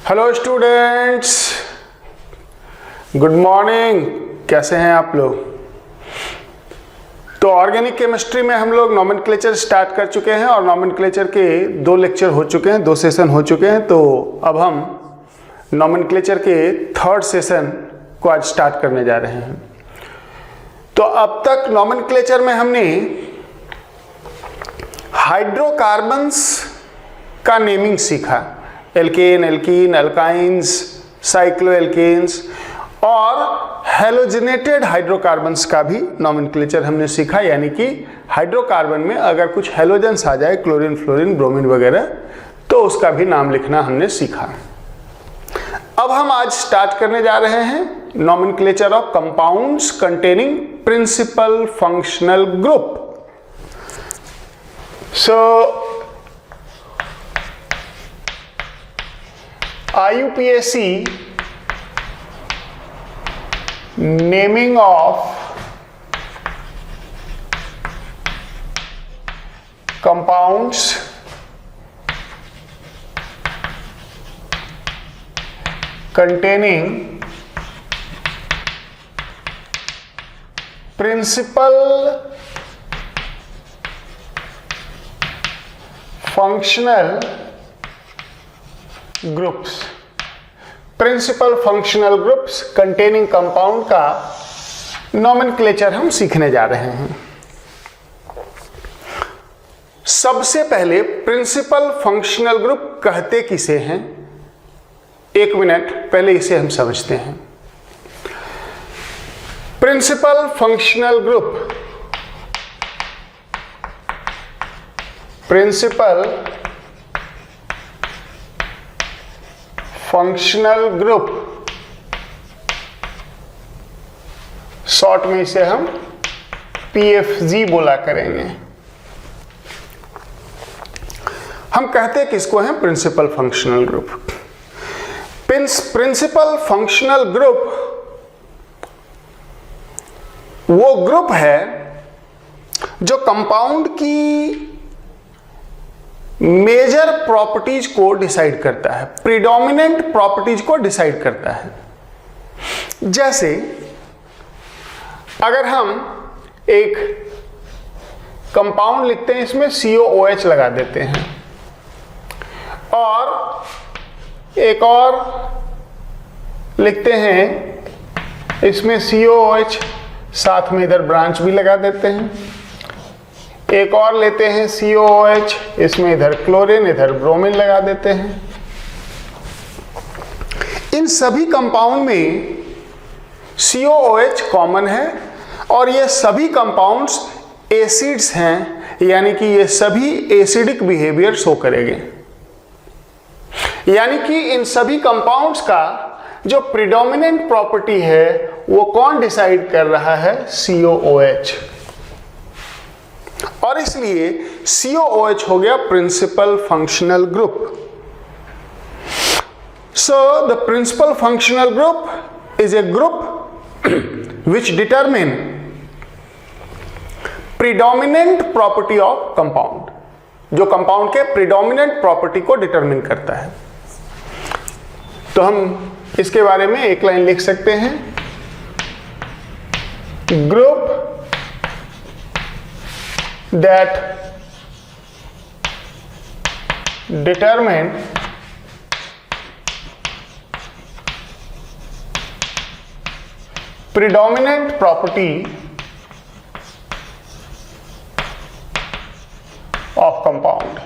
Hello students, good morning. कैसे हैं आप लोग? तो ऑर्गेनिक केमिस्ट्री में हम लोग नॉमेनक्लेचर स्टार्ट कर चुके हैं और नॉमेनक्लेचर के 2 लेक्चर हो चुके हैं, 2 सेशन हो चुके हैं। तो अब हम नॉमेनक्लेचर के 3rd सेशन को आज स्टार्ट करने जा रहे हैं। तो अब तक नॉमेनक्लेचर में हमने हाइड्रोकार्बन्स का नेमिंग सीखा, एल्केन, एल्कीन, अल्काइंस, साइक्लोएल्केन्स और हेलोजनेटेड हाइड्रोकार्बन्स का भी नॉमेनक्लेचर हमने सीखा। यानी कि हाइड्रोकार्बन में अगर कुछ हेलोजेंस आ जाए, क्लोरीन, फ्लोरीन, ब्रोमीन वगैरह, तो उसका भी नाम लिखना हमने सीखा। अब हम आज स्टार्ट करने जा रहे हैं nomenclature of compounds containing principal functional group. So IUPAC naming of compounds containing principal functional groups, principal functional groups containing compound का नॉमेनक्लेचर हम सीखने जा रहे हैं। सबसे पहले प्रिंसिपल फंक्शनल ग्रुप कहते किसे हैं, 1 मिनट पहले इसे हम समझते हैं। Principal functional group, principal functional group, short में इसे हम PFG बोला करेंगे। हम कहते किसको हैं? Principal functional group. Principal functional group वो ग्रुप है जो कंपाउंड की मेजर प्रॉपर्टीज को डिसाइड करता है, प्रीडोमिनेंट प्रॉपर्टीज को डिसाइड करता है। जैसे अगर हम एक कंपाउंड लिखते हैं, इसमें COOH लगा देते हैं और एक और लिखते हैं, इसमें COOH साथ में इधर ब्रांच भी लगा देते हैं, एक और लेते हैं COOH, इसमें इधर क्लोरीन, इधर ब्रोमीन लगा देते हैं। इन सभी कंपाउंड में COOH कॉमन है और ये सभी कंपाउंड्स एसिड्स हैं, यानी कि ये सभी एसिडिक बिहेवियर शो करेंगे। यानी कि इन सभी कंपाउंड्स का जो प्रीडोमिनेंट प्रॉपर्टी है वो कौन डिसाइड कर रहा है? COOH। और इसलिए COOH हो गया principal functional group. So the principal functional group is a group which determine predominant property of compound, जो कंपाउंड के प्रीडोमिनेंट प्रॉपर्टी को डिटरमिन करता है। तो हम इसके बारे में एक लाइन लिख सकते हैं, group that determine predominant property of compound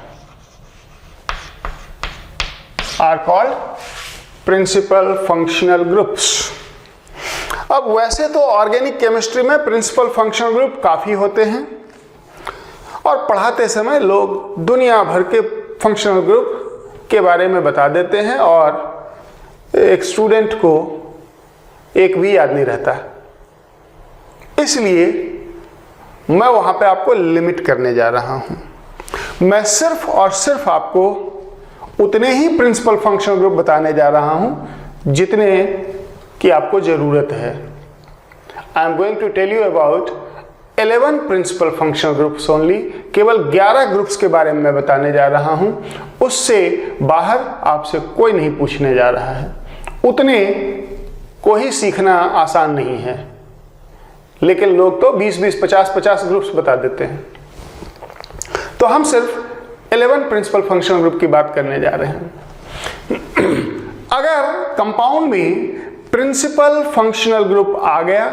are called principal functional groups। अब वैसे तो ऑर्गेनिक केमिस्ट्री में प्रिंसिपल फंक्शनल ग्रुप काफी होते हैं और पढ़ाते समय लोग दुनिया भर के फंक्शनल ग्रुप के बारे में बता देते हैं और एक स्टूडेंट को एक भी याद नहीं रहता। इसलिए मैं वहाँ पे आपको लिमिट करने जा रहा हूँ। मैं सिर्फ और सिर्फ आपको उतने ही प्रिंसिपल फंक्शनल ग्रुप बताने जा रहा हूँ जितने की आपको ज़रूरत है। I am going to tell you about 11 principal functional groups only, केवल 11 ग्रुप्स के बारे में मैं बताने जा रहा हूं, उससे बाहर आपसे कोई नहीं पूछने जा रहा है। उतने को ही सीखना आसान नहीं है, लेकिन लोग तो 20-20, 50-50 ग्रुप्स बता देते हैं। तो हम सिर्फ 11 प्रिंसिपल फंक्शनल ग्रुप की बात करने जा रहे हैं। अगर कंपाउंड में प्रिंसिपल फंक्शनल ग्रुप आ गया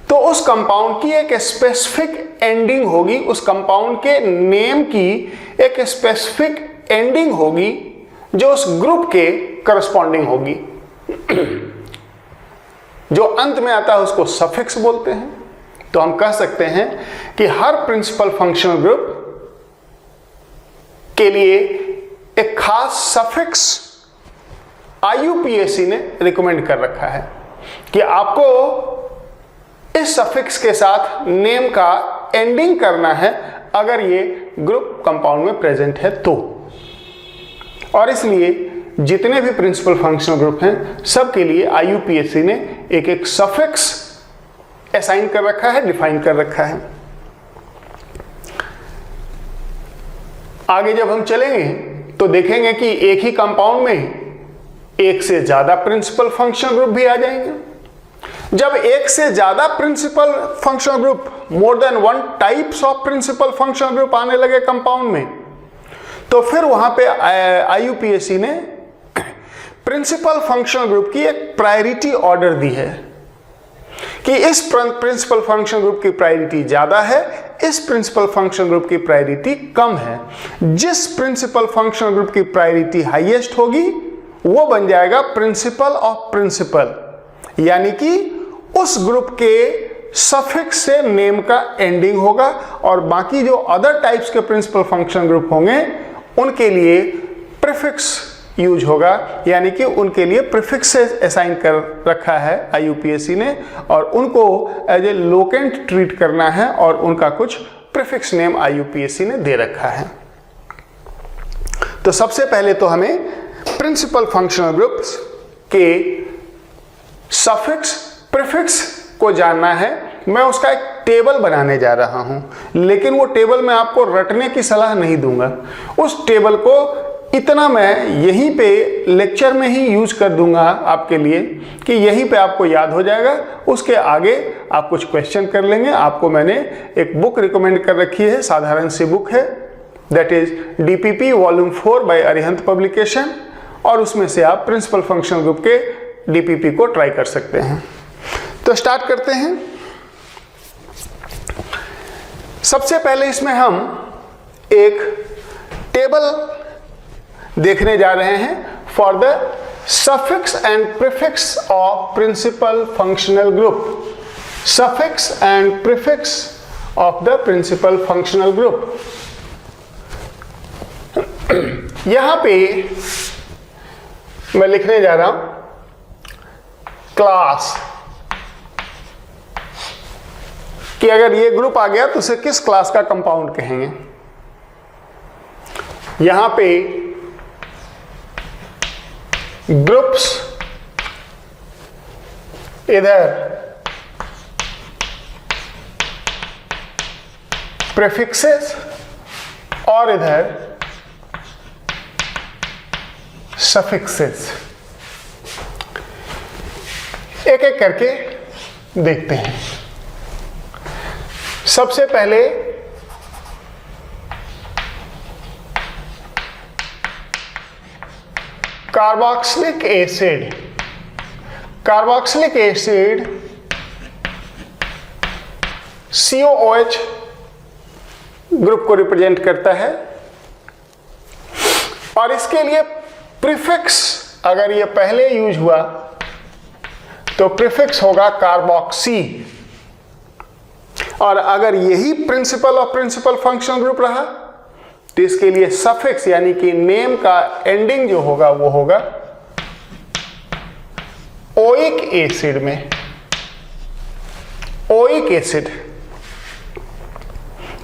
तो उस कंपाउंड की एक स्पेसिफिक एंडिंग होगी, उस कंपाउंड के नेम की एक स्पेसिफिक एंडिंग होगी जो उस ग्रुप के करस्पॉन्डिंग होगी। जो अंत में आता है उसको सफिक्स बोलते हैं। तो हम कह सकते हैं कि हर प्रिंसिपल फंक्शनल ग्रुप के लिए एक खास सफिक्स IUPAC ने रिकमेंड कर रखा है कि आपको इस सफिक्स के साथ नेम का एंडिंग करना है अगर ये ग्रुप कंपाउंड में प्रेजेंट है तो। और इसलिए जितने भी प्रिंसिपल फंक्शनल ग्रुप हैं सबके लिए IUPAC ने एक एक सफिक्स असाइन कर रखा है, डिफाइन कर रखा है। आगे जब हम चलेंगे तो देखेंगे कि एक ही कंपाउंड में एक से ज्यादा प्रिंसिपल फंक्शनल ग्रुप भी आ जाएंगे। जब एक से ज्यादा principal functional group, more than one types of principal functional group आने लगे कंपाउंड में, तो फिर वहां पे IUPAC ने प्रिंसिपल फंक्शनल ग्रुप की एक प्रायोरिटी ऑर्डर दी है कि इस प्रिंसिपल फंक्शनल ग्रुप की प्रायोरिटी ज्यादा है, इस प्रिंसिपल फंक्शनल ग्रुप की प्रायोरिटी कम है। जिस प्रिंसिपल फंक्शनल ग्रुप की प्रायोरिटी हाईएस्ट होगी वो बन जाएगा प्रिंसिपल ऑफ प्रिंसिपल, यानी कि उस ग्रुप के सफिक्स से नेम का एंडिंग होगा और बाकी जो अदर टाइप्स के प्रिंसिपल फंक्शनल ग्रुप होंगे उनके लिए प्रीफिक्स यूज होगा, यानी कि उनके लिए प्रीफिक्स से असाइन कर रखा है IUPAC ने और उनको एज ए लोकेंट ट्रीट करना है और उनका कुछ प्रीफिक्स नेम IUPAC ने दे रखा है। तो सबसे पहले तो हमें प्रिंसिपल फंक्शनल ग्रुप्स के सफिक्स प्रीफिक्स को जानना है। मैं उसका एक टेबल बनाने जा रहा हूं, लेकिन वो टेबल मैं आपको रटने की सलाह नहीं दूंगा। उस टेबल को इतना मैं यहीं पे लेक्चर में ही यूज कर दूंगा आपके लिए कि यहीं पे आपको याद हो जाएगा। उसके आगे आप कुछ क्वेश्चन कर लेंगे। आपको मैंने एक बुक रिकमेंड कर रखी है, साधारण सी बुक है, that is DPP volume 4 by Arihant publication, और उसमें से आप प्रिंसिपल फंक्शनल ग्रुप के DPP को ट्राई कर सकते हैं। तो स्टार्ट करते हैं। सबसे पहले इसमें हम एक टेबल देखने जा रहे हैं for the suffix and prefix of principal functional group. Suffix and prefix of the principal functional group. यहां पे मैं लिखने जा रहा हूं क्लास, कि अगर ये ग्रुप आ गया तो उसे किस क्लास का कंपाउंड कहेंगे। यहां पे ग्रुप्स इधर प्रीफिक्सेस और इधर सफिक्सेस। एक एक करके देखते हैं। सबसे पहले carboxylic acid. Carboxylic acid COOH group को रिप्रेजेंट करता है और इसके लिए प्रीफिक्स अगर ये पहले यूज हुआ तो प्रीफिक्स होगा कार्बोक्सी, और अगर यही principal of principal functional group रहा तो इसके लिए सफिक्स यानी कि नेम का एंडिंग जो होगा वो होगा ओइक एसिड में। Oic acid,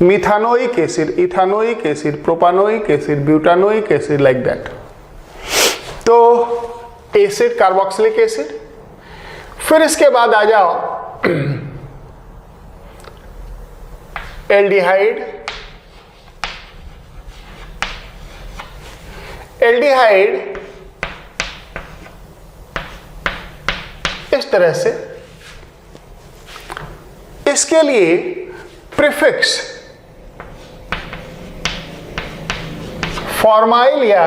methanoic acid, ethanoic acid, propanoic acid, butanoic acid, like that. तो एसिड कार्बोक्सिलिक एसिड। फिर इसके बाद आ जाओ एल्डिहाइड, एल्डिहाइड इस तरह से, इसके लिए प्रीफिक्स फॉर्माइल या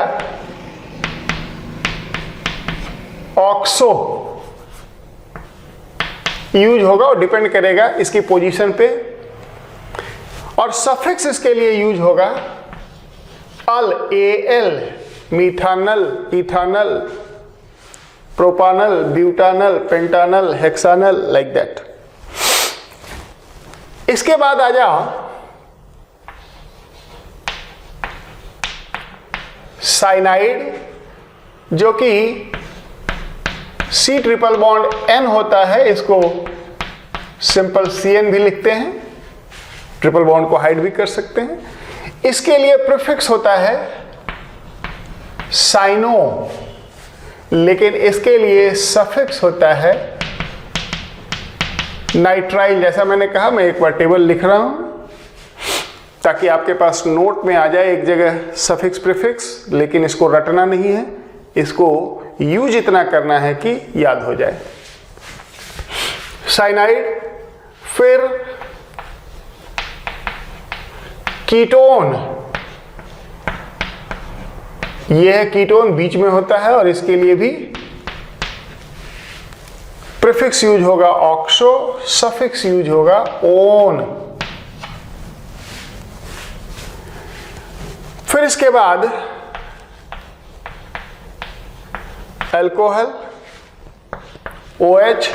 ऑक्सो यूज होगा और डिपेंड करेगा इसकी पोजीशन पे, और सफिक्स इसके लिए यूज होगा al, l, methanal, ethanal, propanal, butanal, pentanal, hexanal, like that. इसके बाद आ जाओ साइनाइड, जो कि C ट्रिपल बॉन्ड N होता है, इसको सिंपल CN भी लिखते हैं, ट्रिपल बॉन्ड को हाइड भी कर सकते हैं। इसके लिए प्रीफिक्स होता है साइनो, लेकिन इसके लिए सफिक्स होता है नाइट्राइल। जैसा मैंने कहा, मैं एक बार टेबल लिख रहा हूं ताकि आपके पास नोट में आ जाए एक जगह सफिक्स प्रीफिक्स, लेकिन इसको रटना नहीं है, इसको यूज इतना करना है कि याद हो जाए। साइनाइड, फिर कीटोन, यह है कीटोन, बीच में होता है और इसके लिए भी प्रीफिक्स यूज होगा ऑक्सो, सफिक्स यूज होगा ओन। फिर इसके बाद अल्कोहल, OH,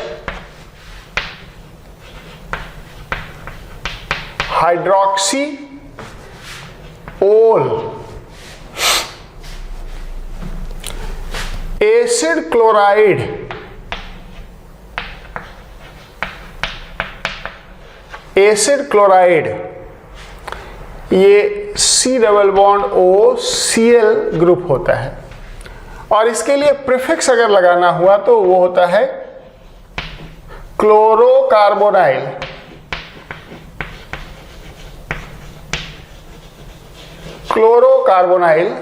हाइड्रोक्सी ओल, एसिड क्लोराइड, एसिड क्लोराइड, ये C double bond O Cl group होता है, और इसके लिए प्रीफिक्स अगर लगाना हुआ तो वो होता है क्लोरोकार्बोनाइल, क्लोरोकार्बोनाइल,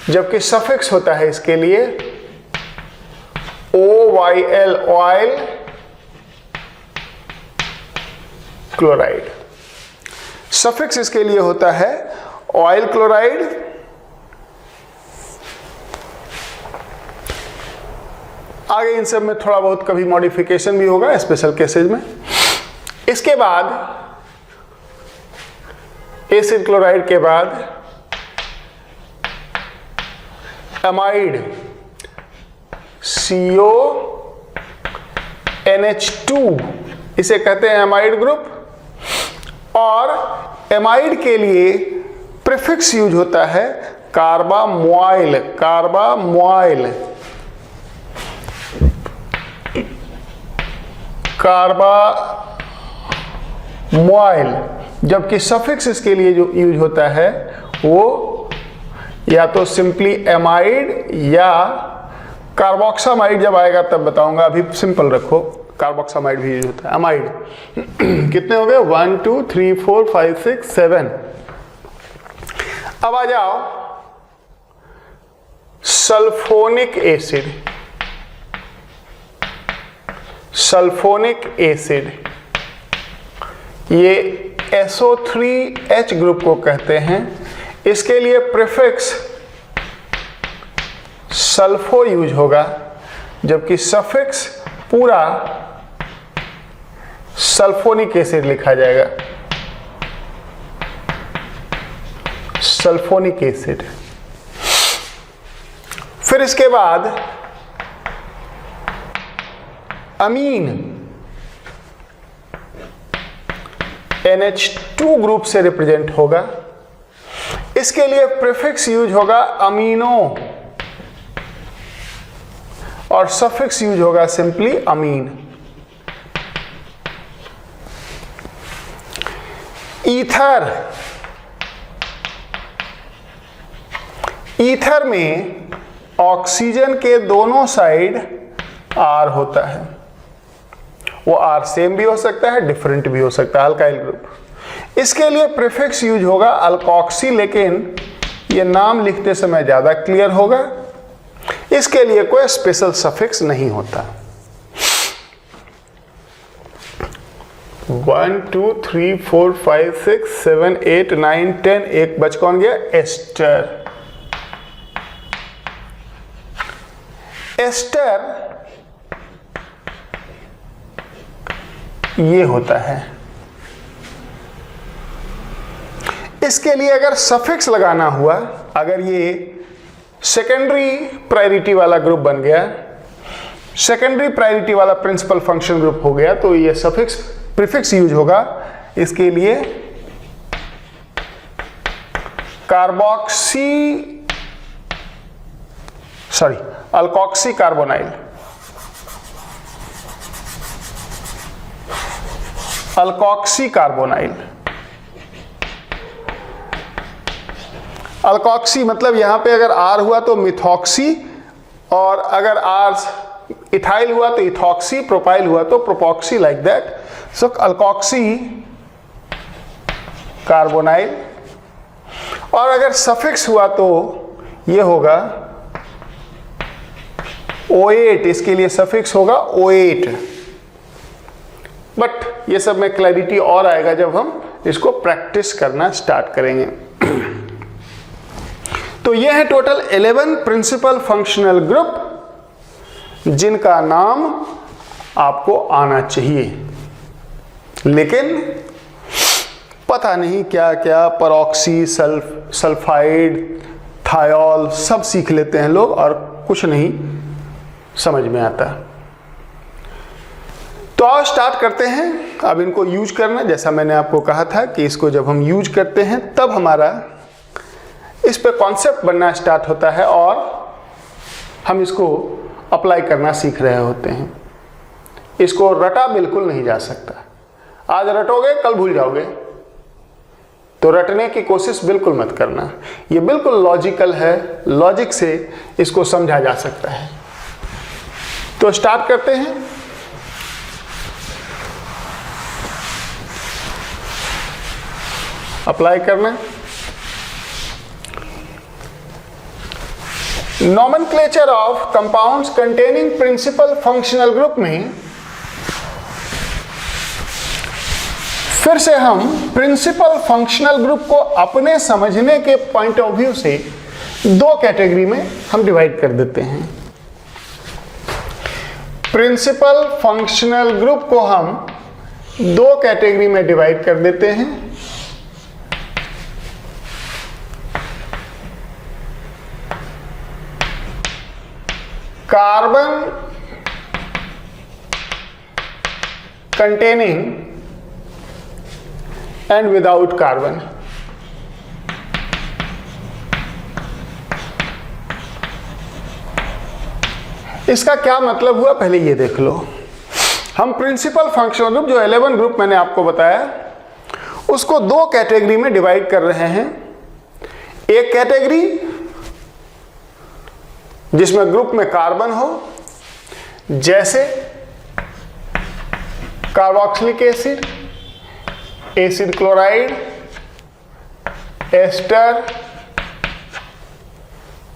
जबकि सफिक्स होता है इसके लिए OYL, ऑयल क्लोराइड। सफिक्स इसके लिए होता है ऑयल क्लोराइड, आगे इन सब में थोड़ा बहुत कभी मॉडिफिकेशन भी होगा स्पेशल केसेस में। इसके बाद एसिड क्लोराइड के बाद एमाइड, CONH2, इसे कहते हैं एमाइड ग्रुप, और एमाइड के लिए प्रीफिक्स यूज होता है कार्बामोइल, कार्बामोइल, कार्बामोइल, जबकि सफिक्स इसके लिए जो यूज होता है वो या तो सिंपली एमाइड या कार्बोक्सामाइड, जब आएगा तब बताऊंगा, अभी सिंपल रखो, कार्बोक्सामाइड भी यूज होता है। अमाइड कितने हो गए? 1 2 3 4 5 6 7। अब आ जाओ सल्फोनिक एसिड, सल्फोनिक एसिड, ये SO3H ग्रुप को कहते हैं। इसके लिए प्रीफिक्स सल्फो यूज होगा, जबकि सफिक्स पूरा सल्फोनिक एसिड लिखा जाएगा, सल्फोनिक एसिड। फिर इसके बाद अमीन, NH2 ग्रुप से रिप्रेजेंट होगा। इसके लिए प्रीफिक्स यूज होगा अमीनो और सफिक्स यूज होगा सिंपली अमीन। ईथर, ईथर में ऑक्सीजन के दोनों साइड R होता है। वो R सेम भी हो सकता है, डिफरेंट भी हो सकता है, अल्काइल ग्रुप। इसके लिए प्रीफिक्स यूज होगा अल्कोक्सी, लेकिन ये नाम लिखते समय ज़्यादा क्लियर होगा। इसके लिए कोई स्पेशल सफिक्स नहीं होता। 1 2 3 4 5 6 7 8 9 10, एक बच कौन गया? एस्टर। एस्टर ये होता है। इसके लिए अगर सफिक्स लगाना हुआ, अगर ये सेकेंडरी प्रायोरिटी वाला ग्रुप बन गया, सेकेंडरी प्रायोरिटी वाला प्रिंसिपल फंक्शन ग्रुप हो गया, तो ये सफिक्स प्रीफिक्स यूज होगा। इसके लिए alkoxy carbonyl, alkoxy carbonyl. Alkoxy मतलब यहां पे अगर R हुआ तो मिथॉक्सी, और अगर R इथाइल हुआ तो इथॉक्सी, प्रोपाइल हुआ तो propoxy, like that. So alkoxy carbonyl. और अगर सफिक्स हुआ तो ये होगा O8, इसके लिए सफिक्स होगा O8। बट ये सब में क्लैरिटी और आएगा जब हम इसको प्रैक्टिस करना स्टार्ट करेंगे। तो ये है टोटल 11 प्रिंसिपल फंक्शनल ग्रुप जिनका नाम आपको आना चाहिए, लेकिन पता नहीं क्या क्या, परऑक्सी, सल्फाइड, थायोल, सब सीख लेते हैं लोग और कुछ नहीं समझ में आता। तो आओ स्टार्ट करते हैं अब इनको यूज करना। जैसा मैंने आपको कहा था कि इसको जब हम यूज करते हैं तब हमारा इस पे कॉन्सेप्ट बनना स्टार्ट होता है और हम इसको अप्लाई करना सीख रहे होते हैं। इसको रटा बिल्कुल नहीं जा सकता। आज रटोगे कल भूल जाओगे, तो रटने की कोशिश बिल्कुल मत करना। ये बिल्कुल लॉजिकल है, लॉजिक से इसको समझा जा सकता है। तो स्टार्ट करते हैं। अप्लाई करना। Nomenclature of compounds containing principal functional group में फिर से हम प्रिंसिपल फंक्शनल ग्रुप को अपने समझने के पॉइंट ऑफ व्यू से दो कैटेगरी में हम डिवाइड कर देते हैं। प्रिंसिपल फंक्शनल ग्रुप को हम दो कैटेगरी में डिवाइड कर देते हैं। Carbon containing and without carbon। इसका क्या मतलब हुआ पहले ये देख लो। हम प्रिंसिपल फंक्शनल ग्रुप जो 11 ग्रुप मैंने आपको बताया उसको दो कैटेगरी में डिवाइड कर रहे हैं। एक कैटेगरी जिसमें ग्रुप में कार्बन हो, जैसे carboxylic acid, acid chloride, ester,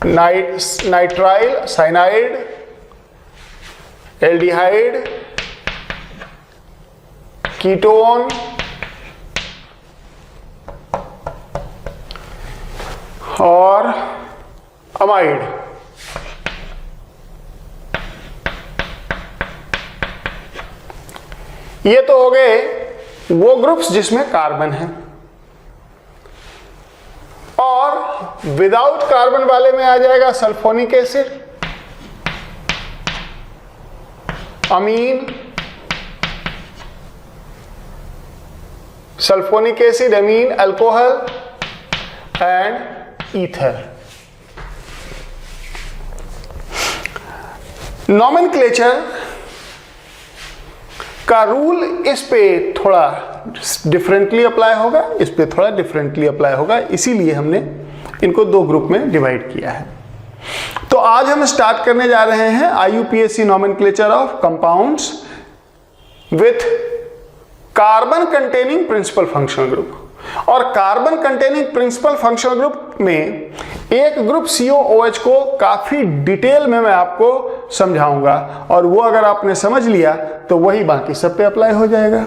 nitrile, cyanide, aldehyde, ketone और अमाइड। ये तो हो गए वो ग्रुप्स जिसमें कार्बन है। और विदाउट कार्बन वाले में आ जाएगा sulphonic acid, amine, sulphonic acid, amine, alcohol and ether. Nomenclature का रूल इस पे थोड़ा डिफरेंटली अप्लाई होगा, इस पे थोड़ा डिफरेंटली अप्लाई होगा, इसीलिए हमने इनको दो ग्रुप में डिवाइड किया है। तो आज हम स्टार्ट करने जा रहे हैं IUPAC nomenclature of compounds with carbon containing principal functional group. और carbon containing principal functional group में एक ग्रुप COOH को काफी डिटेल में मैं आपको समझाऊंगा, और वो अगर आपने समझ लिया तो वही बाकी सब पे अप्लाई हो जाएगा,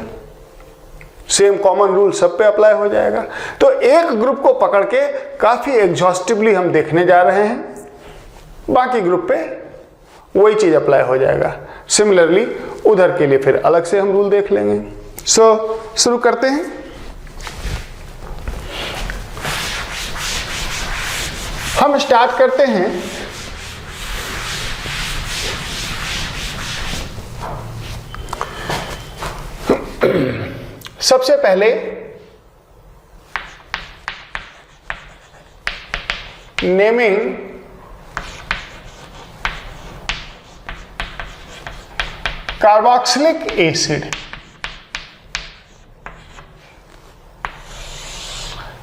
सेम कॉमन रूल सब पे अप्लाई हो जाएगा। तो एक ग्रुप को पकड़ के काफी एग्जॉस्टिवली हम देखने जा रहे हैं, बाकी ग्रुप पे वही चीज अप्लाई हो जाएगा। सिमिलरली उधर के लिए फिर अलग से हम रूल देख लेंगे। शुरू करते हैं। हम स्टार्ट करते हैं सबसे पहले naming carboxylic acid.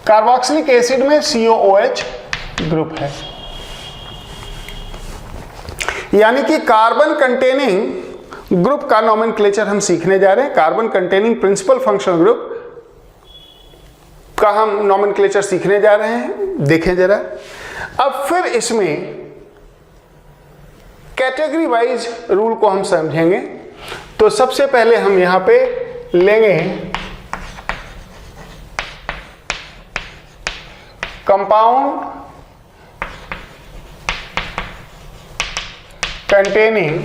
Carboxylic acid में COOH ग्रुप है, यानी कि कार्बन कंटेनिंग ग्रुप का नॉमेनक्लेचर हम सीखने जा रहे हैं। Carbon containing principal functional group का हम नॉमेनक्लेचर सीखने जा रहे हैं। देखें जरा, अब फिर इसमें कैटेगरी वाइज रूल को हम समझेंगे। तो सबसे पहले हम यहां पे लेंगे compound containing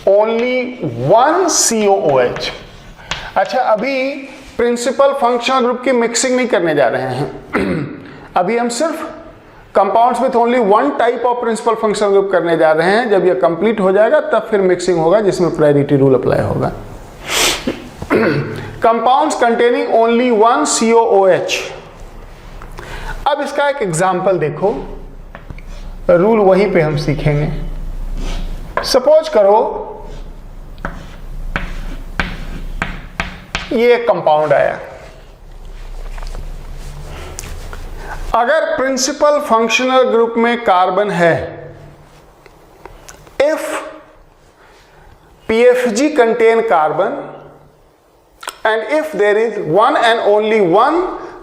only one COOH। अच्छा, अभी प्रिंसिपल फंक्शनल ग्रुप की मिक्सिंग नहीं करने जा रहे हैं। अभी हम सिर्फ compounds with only one type of principal functional group करने जा रहे हैं। जब ये कंप्लीट हो जाएगा तब फिर मिक्सिंग होगा, जिसमें प्रायोरिटी रूल अप्लाई होगा। Compounds containing only one COOH। अब इसका एक एग्जाम्पल देखो, रूल वहीं पे हम सीखेंगे। सपोज करो ये एक कंपाउंड आया, अगर प्रिंसिपल फंक्शनल ग्रुप में कार्बन है, if PFG contain carbon and if there is one and only one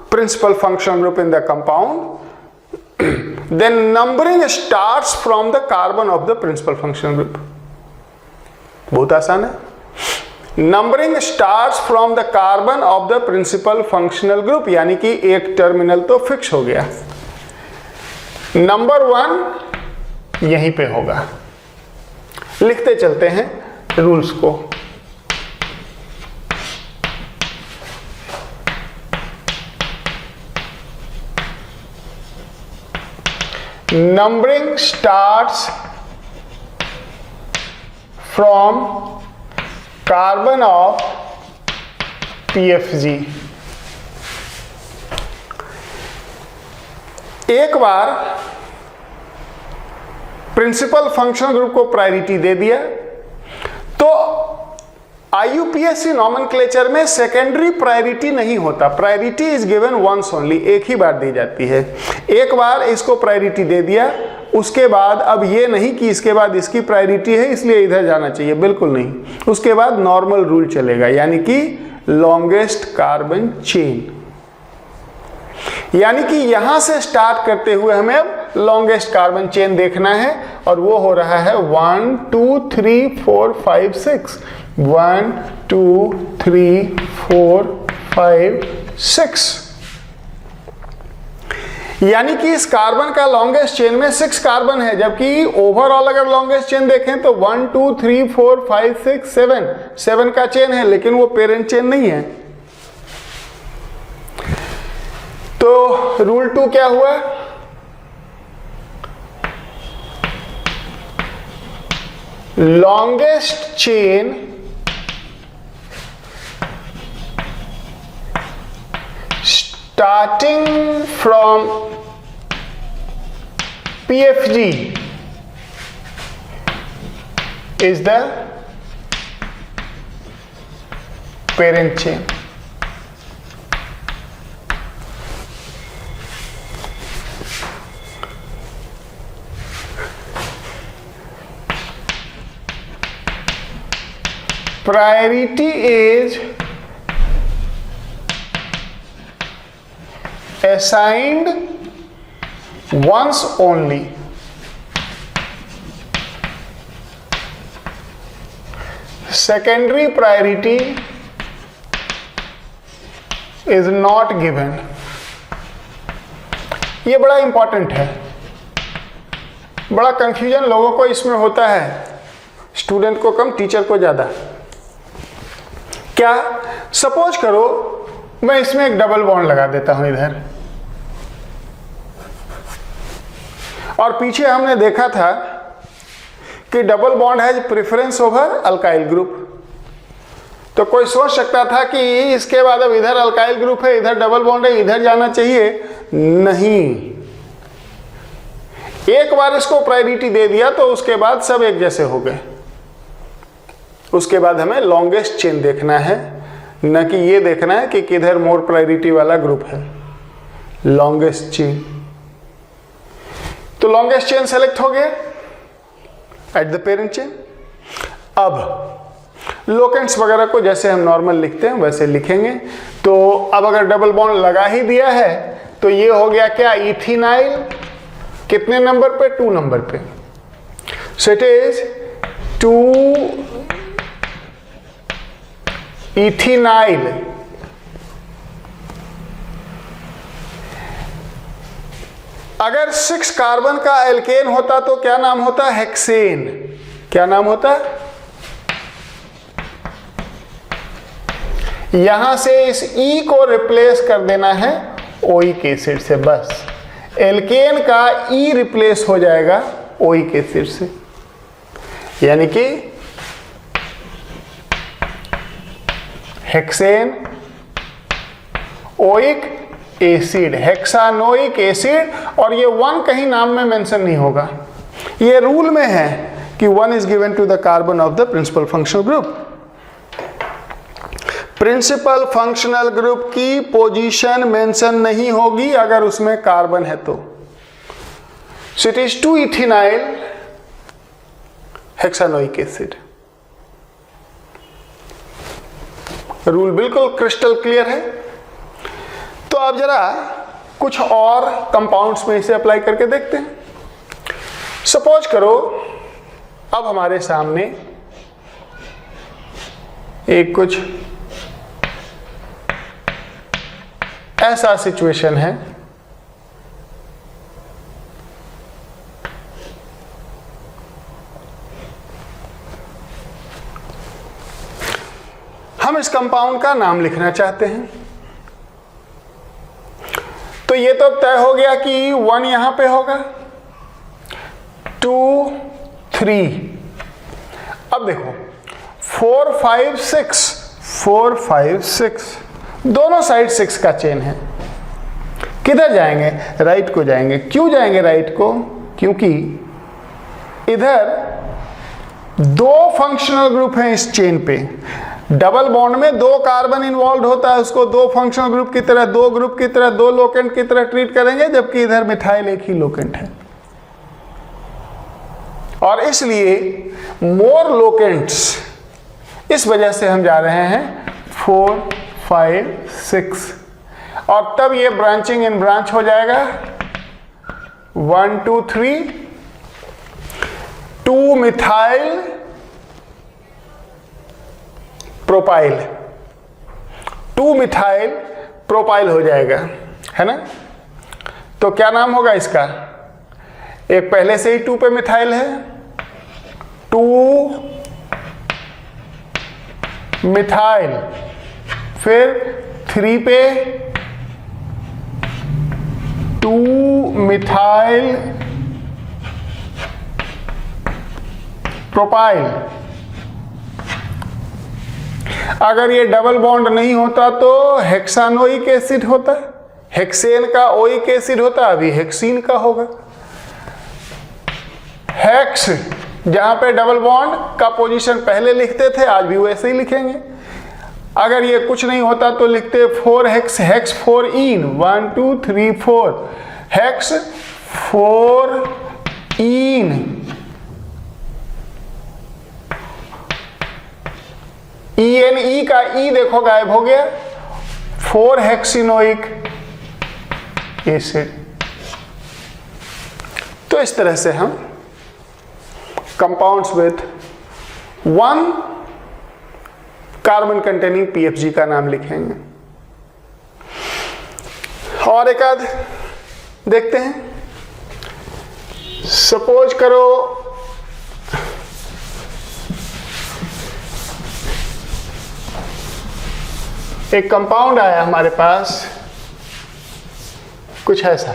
principal functional group in the compound, then numbering starts from the carbon of the principal functional group। बहुत आसान है। Numbering starts from the carbon of the principal functional group, यानी कि एक terminal तो fix हो गया। Number 1 यहीं पे होगा। लिखते चलते हैं रूल्स को। Numbering starts from carbon of PFG। एक बार प्रिंसिपल फंक्शनल ग्रुप को प्रायोरिटी दे दिया तो IUPAC नॉमेनक्लेचर में सेकेंडरी प्रायोरिटी नहीं होता। Priority is given once only, एक ही बार दी जाती है। एक बार इसको प्रायोरिटी दे दिया, उसके बाद अब ये नहीं कि इसके बाद इसकी प्रायोरिटी है इसलिए इधर जाना चाहिए, बिल्कुल नहीं। उसके बाद नॉर्मल रूल चलेगा, यानी कि लॉन्गेस्ट कार्बन चेन। यानी कि यहां से स्टार्ट करते हुए हमें अब लॉन्गेस्ट कार्बन चेन देखना है, और वो हो रहा है 1 2 3 4 5 6। 1 2 3 4 5 6, यानी कि इस कार्बन का लॉन्गेस्ट चेन में 6 कार्बन है, जबकि ओवरऑल अगर लॉन्गेस्ट चेन देखें तो 1 2 3 4 5 6 7 का चेन है, लेकिन वो पेरेंट चेन नहीं है। तो रूल 2 क्या हुआ? Longest chain starting from PFG is the parent chain। Priority is assigned once only. Secondary priority is not given. ये बड़ा इंपॉर्टेंट है, बड़ा कंफ्यूजन लोगों को इसमें होता है, स्टूडेंट को कम टीचर को ज़्यादा। क्या, सपोज करो मैं इसमें एक डबल बॉन्ड लगा देता हूं इधर, और पीछे हमने देखा था कि double bond has preference over alkyl group. तो कोई सोच सकता था कि इसके बाद अब इधर अल्काइल ग्रुप है, इधर डबल बॉन्ड है, इधर जाना चाहिए। नहीं, एक बार इसको प्रायोरिटी दे दिया तो उसके बाद सब एक जैसे हो गए। उसके बाद हमें लॉन्गेस्ट चेन देखना है, न कि ये देखना है कि किधर मोर प्रायोरिटी वाला ग्रुप है। लॉन्गेस्ट चेन, तो लॉन्गेस्ट चेन सेलेक्ट हो गया एट द पेरेंट चेन। अब लोकेंट्स वगैरह को जैसे हम नॉर्मल लिखते हैं वैसे लिखेंगे। तो अब अगर डबल बॉन्ड लगा ही दिया है तो ये हो गया क्या, इथिनाइल, कितने नंबर पे, 2 नंबर पे। सो इट इज 2 इथिनाइल। अगर 6 कार्बन का एल्केन होता तो क्या नाम होता, हेक्सेन। क्या नाम होता, यहां से इस ई को रिप्लेस कर देना है ओइक एसिड से, बस एल्केन का ई रिप्लेस हो जाएगा ओइक एसिड से, यानी कि हेक्सेन ओइक एसिड, हेक्सानोइक एसिड। और ये 1 कहीं नाम में मेंशन नहीं होगा, ये रूल में है कि 1 is given to the carbon of the principal functional group. Principal functional group की पोजीशन मेंशन नहीं होगी अगर उसमें कार्बन है तो। So it is 2 ethynyl hexanoic acid. Rule बिल्कुल क्रिस्टल क्लियर है। तो अब जरा कुछ और कंपाउंड्स में इसे अप्लाई करके देखते हैं। सपोज करो अब हमारे सामने एक कुछ ऐसा सिचुएशन है, हम इस कंपाउंड का नाम लिखना चाहते हैं। तो ये तो तय हो गया कि 1 यहां पे होगा, 2 3। अब देखो 4 5 6, 4 5 6 दोनों साइड 6 का चेन है। किधर जाएंगे, राइट को जाएंगे। क्यों जाएंगे राइट को, क्योंकि इधर 2 फंक्शनल ग्रुप हैं इस चेन पे। डबल बॉन्ड में 2 कार्बन इन्वॉल्व होता है, उसको 2 फंक्शनल ग्रुप की तरह, 2 ग्रुप की तरह, 2 लोकेंट की तरह ट्रीट करेंगे, जबकि इधर मिथाइल एक ही लोकेंट है। और इसलिए मोर लोकेंट्स, इस वजह से हम जा रहे हैं 4 5 6। और तब ये ब्रांचिंग इन ब्रांच हो जाएगा 1 2 3, 2 मिथाइल प्रोपाइल, 2 मिथाइल प्रोपाइल हो जाएगा, है ना। तो क्या नाम होगा इसका, एक पहले से ही 2 पे मिथाइल है, 2 मिथाइल, फिर 3 पे 2 मिथाइल प्रोपाइल। अगर ये डबल बॉन्ड नहीं होता तो हेक्सानोइक एसिड होता, हेक्सेन का ओइक एसिड होता, अभी हेक्सीन का होगा। हेक्स जहां पे डबल बॉन्ड का पोजीशन पहले लिखते थे, आज भी वैसे ही लिखेंगे। अगर ये कुछ नहीं होता तो लिखते 4 हेक्स, हेक्स 4 इन, 1 2 3 4, हेक्स 4 इन। ई का ई देखो गायब हो गया, 4 हेक्सिनोइक एसिड। तो इस तरह से हम compounds with 1 carbon containing PFG का नाम लिखेंगे। और एक आध देखते हैं। सपोज करो एक कंपाउंड आया हमारे पास कुछ ऐसा,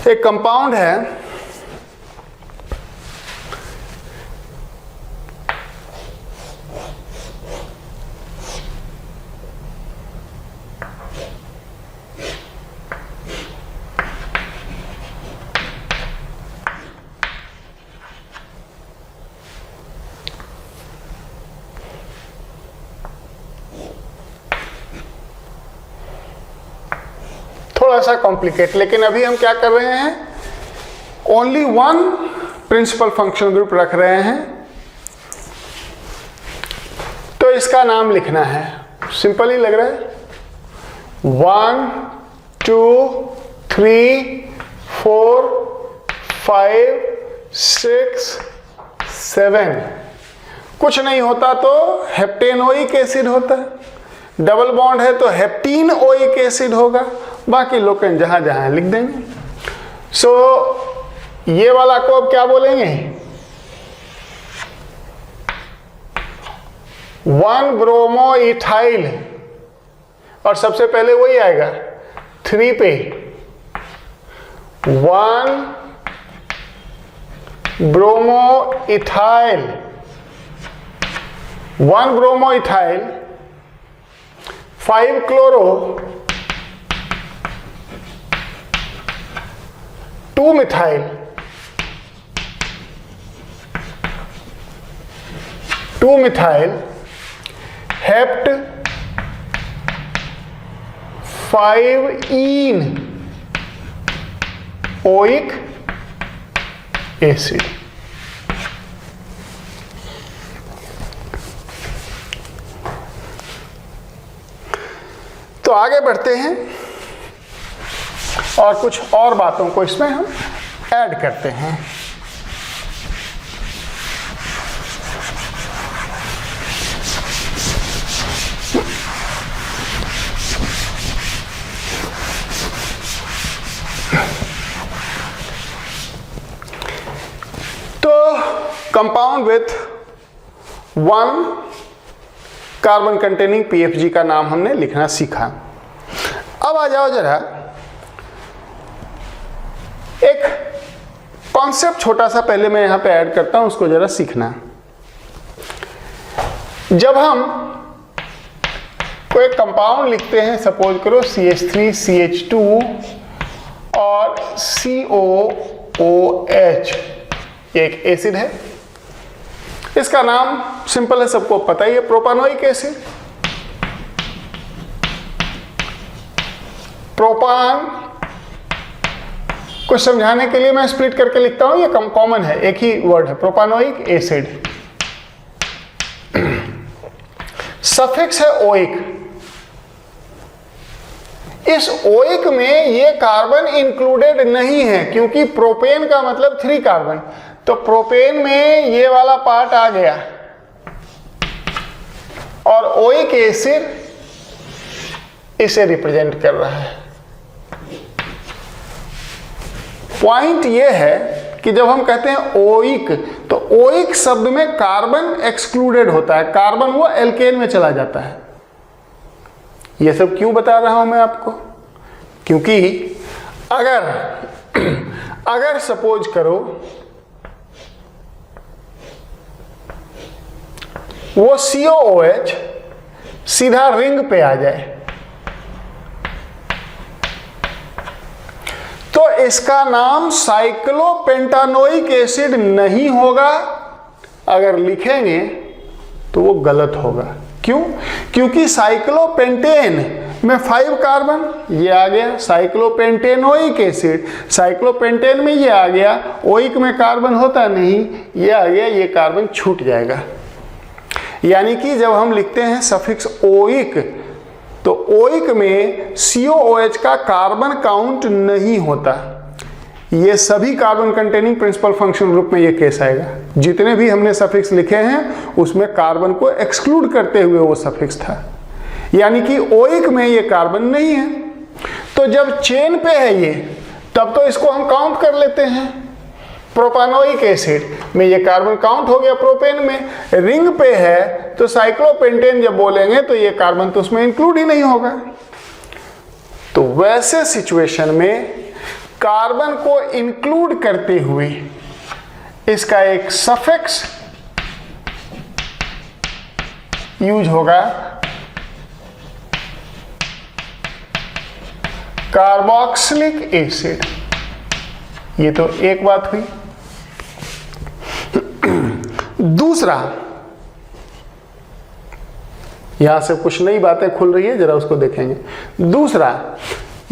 एक कंपाउंड है थोड़ा सा कॉम्प्लिकेट, लेकिन अभी हम क्या कर रहे हैं, ओनली 1 प्रिंसिपल फंक्शनल ग्रुप रख रहे हैं। तो इसका नाम लिखना है, सिंपल ही लग रहा है। 1 2 3 4 5 6 7, कुछ नहीं होता तो हेप्टेनोइक एसिड होता है, डबल बॉन्ड है तो हेप्टीनोइक एसिड होगा, बाकी लोकेन जहां जहां लिख देंगे। सो ये वाला को अब क्या बोलेंगे, 1 ब्रोमो इथाइल, और सबसे पहले वही आएगा 3 पे 1 bromo ethyl, 1 bromo ethyl, 5 chloro, 2 methyl, 2 methyl, hept 5 ईन ओइक एसिड। तो आगे बढ़ते हैं और कुछ और बातों को इसमें हम ऐड करते हैं। तो compound with 1 carbon containing PFG का नाम हमने लिखना सीखा। अब आ जाओ जरा, एक कॉन्सेप्ट छोटा सा पहले मैं यहां पे ऐड करता हूं, उसको जरा सीखना। जब हम कोई कंपाउंड लिखते हैं, सपोज करो CH3 CH2 और COOH, एक एसिड है, इसका नाम सिंपल है, सबको पता ही है, प्रोपानोइक एसिड। प्रोपान कुछ समझाने के लिए मैं स्प्लिट करके लिखता हूं, ये कॉमन है, एक ही वर्ड है, प्रोपानोइक एसिड। सफिक्स है ओइक। इस ओइक में ये कार्बन इंक्लूडेड नहीं है, क्योंकि प्रोपेन का मतलब 3 कार्बन, तो प्रोपेन में ये वाला पार्ट आ गया, और ओइक एसिड इसे रिप्रेजेंट कर रहा है। पॉइंट ये है कि जब हम कहते हैं ओइक, तो ओइक शब्द में कार्बन एक्सक्लूडेड होता है, कार्बन वो एल्केन में चला जाता है। ये सब क्यों बता रहा हूं मैं आपको, क्योंकि अगर सपोज करो वो COOH सीधा रिंग पे आ जाए, तो इसका नाम साइक्लोपेंटानोइक एसिड नहीं होगा। अगर लिखेंगे तो वो गलत होगा। क्यों? क्योंकि साइक्लोपेंटेन में 5 कार्बन, ये आ गया साइक्लोपेंटेनोइक एसिड, साइक्लोपेंटेन में ये आ गया, ओइक में कार्बन होता नहीं, ये आ गया, ये कार्बन छूट जाएगा। यानी कि जब हम लिखते हैं सफिक्स ओइक, तो ओइक में COOH का कार्बन काउंट नहीं होता। ये सभी carbon containing principal function group में ये केस आएगा। जितने भी हमने सफिक्स लिखे हैं उसमें कार्बन को एक्सक्लूड करते हुए वो सफिक्स था, यानी कि ओइक में ये कार्बन नहीं है। तो जब चेन पे है ये, तब तो इसको हम काउंट कर लेते हैं। प्रोपानोइक एसिड में ये कार्बन काउंट हो गया प्रोपेन में, रिंग पे है तो साइक्लोपेंटेन जब बोलेंगे तो ये कार्बन तो उसमें इंक्लूड ही नहीं होगा। तो वैसे सिचुएशन में कार्बन को इंक्लूड करते हुए इसका एक सफिक्स यूज होगा, कार्बोक्सिलिक एसिड। ये तो एक बात हुई। दूसरा, यहां से कुछ नई बातें खुल रही है, जरा उसको देखेंगे। दूसरा,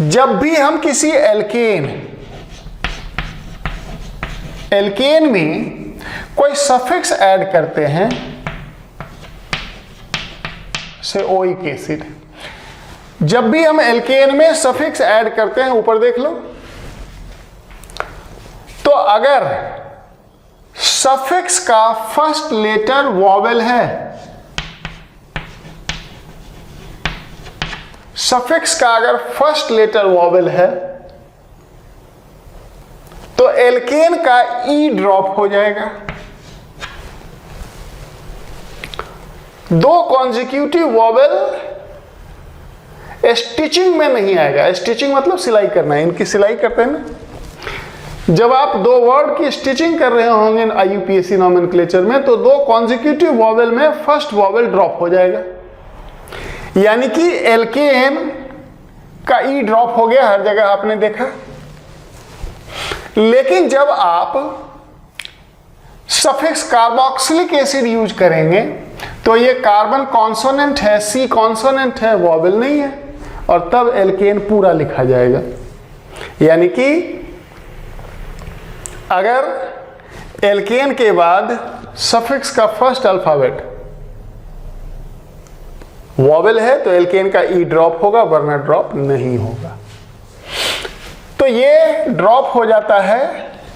जब भी हम किसी एल्केन में कोई सफिक्स ऐड करते हैं, से ओइक एसिड, जब भी हम एल्केन में सफिक्स ऐड करते हैं, ऊपर देख लो, तो अगर सफिक्स का फर्स्ट लेटर वॉवेल है, सफिक्स का अगर फर्स्ट लेटर वॉवेल है, तो एल्केन का ई ड्रॉप हो जाएगा। दो कॉन्जिक्यूटिव वॉवेल स्टिचिंग में नहीं आएगा। स्टिचिंग मतलब सिलाई करना है, इनकी सिलाई करते हैं ना। जब आप दो वर्ड की स्टिचिंग कर रहे होंगे IUPAC नॉमेनक्लेचर में, तो दो कॉन्जिक्यूटिव वॉवेल में फर्स्ट वॉवेल ड्रॉप हो जाएगा, यानी कि एल्केन का ई ड्रॉप हो गया, हर जगह आपने देखा। लेकिन जब आप सफिक्स कार्बोक्सिलिक एसिड यूज करेंगे, तो ये कार्बन कॉन्सोनेंट है, C कॉन्सोनेंट है, वॉवेल नहीं है, और तब एल्केन पूरा लिखा जाएगा। यानी कि अगर एल्केन के बाद सफिक्स का फर्स्ट अल्फाबेट वॉवेल है, तो एल्केन का ई ड्रॉप होगा, वरना ड्रॉप नहीं होगा। तो ये ड्रॉप हो जाता है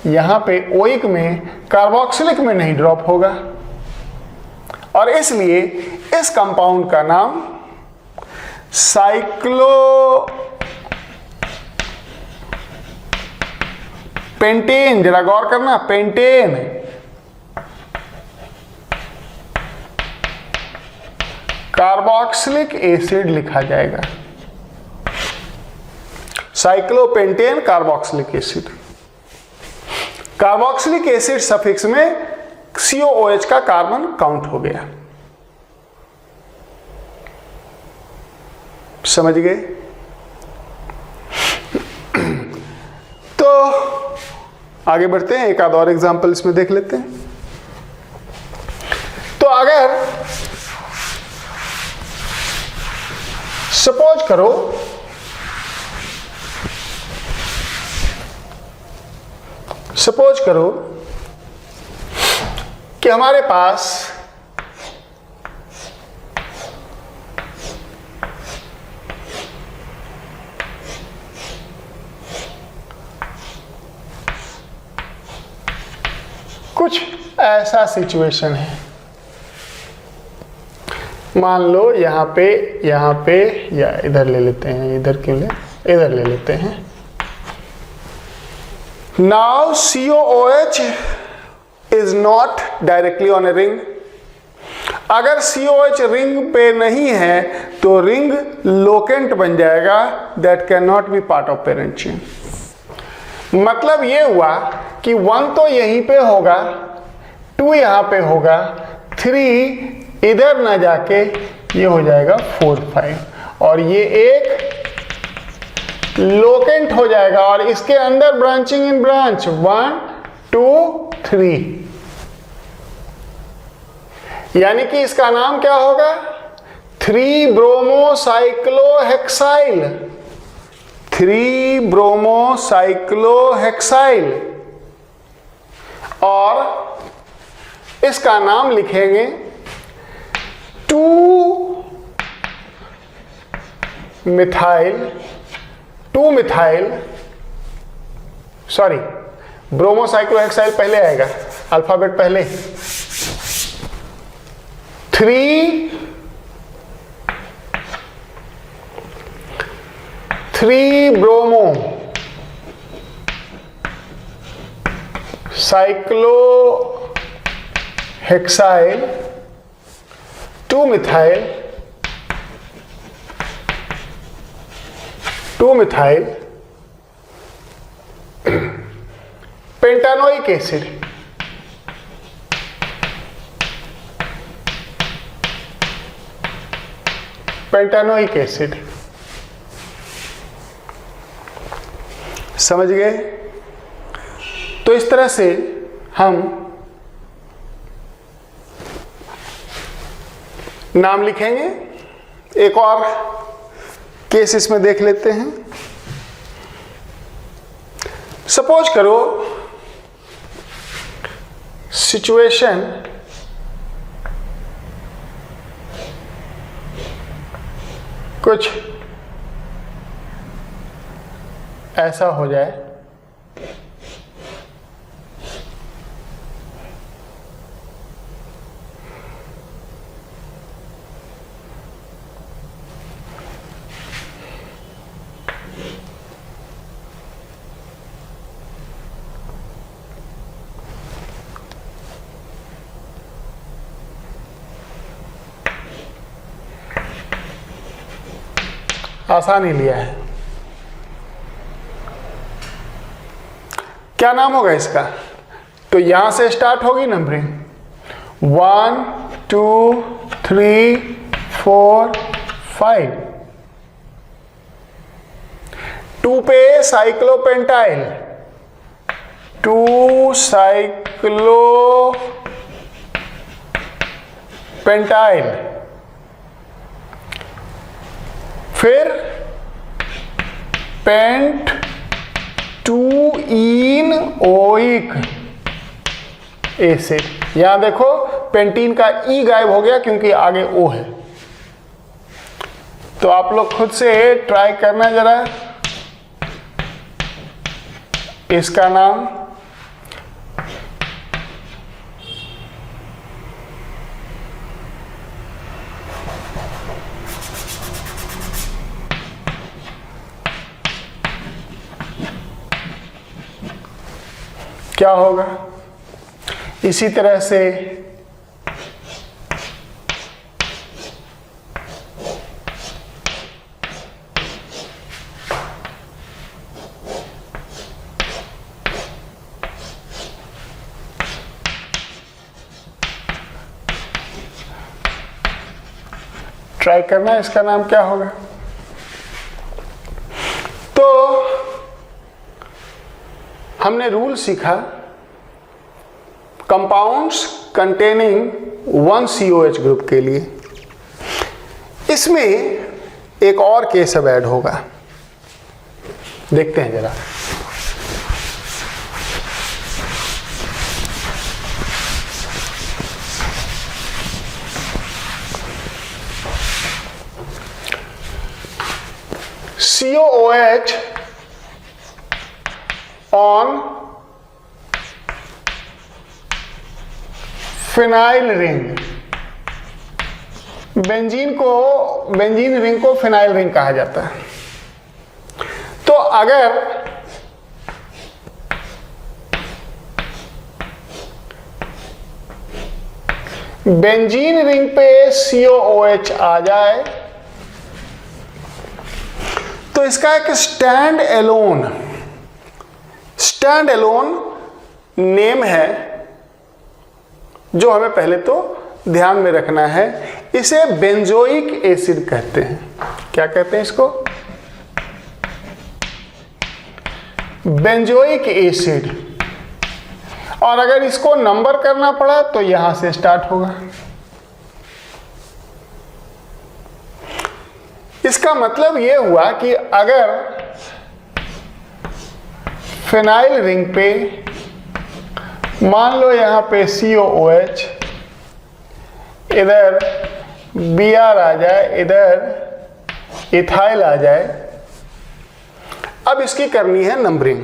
यहां पे ओइक में, कार्बोक्सिलिक में नहीं ड्रॉप होगा, और इसलिए इस कंपाउंड का नाम पेंटेन, जरा गौर करना, पेंटेन कार्बोक्सिलिक एसिड लिखा जाएगा। Cyclopentane carboxylic acid. Carboxylic acid suffix में COOH का कार्बन काउंट हो गया। समझ गए? तो आगे बढ़ते हैं, एक आध और एग्जांपल इसमें देख लेते हैं। तो अगर सपोज करो कि हमारे पास कुछ ऐसा सिचुएशन है, मान लो यहां पे या इधर ले लेते हैं, इधर क्यों ले, इधर ले लेते हैं। Now COOH is not directly on a ring. अगर COOH रिंग पे नहीं है तो रिंग लोकेंट बन जाएगा, that can not be part of parent chain. मतलब ये हुआ कि 1 तो यहीं पे होगा, 2 यहां पे होगा, 3 इधर ना जाके ये हो जाएगा 4, 5, और ये एक लोकेंट हो जाएगा, और इसके अंदर ब्रांचिंग इन ब्रांच 1, 2, 3, यानी कि इसका नाम क्या होगा, 3-bromocyclohexyl, 3-bromocyclohexyl, और इसका नाम लिखेंगे 2-ब्रोमोसाइक्लोहेक्साइल पहले आएगा, अल्फाबेट पहले, 3-bromocyclohexyl 2-methyl pentanoic acid, pentanoic acid. समझ गए? तो इस तरह से हम नाम लिखेंगे। एक और केस इसमें देख लेते हैं। सपोज करो सिचुएशन कुछ ऐसा हो जाए, आसान ही लिया है। क्या नाम होगा इसका? तो यहां से स्टार्ट होगी नंबरिंग, 1 2 3 4 5। 2 पे साइक्लोपेंटाइल, 2-साइक्लोपेंटाइल, फिर पेंट 2-enoic एसिड। यहां देखो पेंटीन का ई गायब हो गया क्योंकि आगे ओ है। तो आप लोग खुद से ट्राई करना जरा। इसका नाम क्या होगा? इसी तरह से ट्राई करना, इसका नाम क्या होगा? तो हमने रूल सीखा कंपाउंड्स कंटेनिंग 1 COH ग्रुप के लिए। इसमें एक और केस अब ऐड होगा, देखते हैं जरा। COOH on phenyl ring. Benzene ring को फिनाइल रिंग कहा जाता है। तो अगर बेंजीन रिंग पे COOH आ जाए तो इसका एक स्टैंड एलोन नेम है जो हमें पहले तो ध्यान में रखना है। इसे बेंजोइक एसिड कहते हैं। क्या कहते हैं इसको? Benzoic acid. और अगर इसको नंबर करना पड़ा तो यहां से स्टार्ट होगा। इसका मतलब ये हुआ कि अगर फिनाइल रिंग पे मान लो यहां पे COOH, इधर Br आ जाए, इधर इथाइल आ जाए, अब इसकी करनी है नंबरिंग।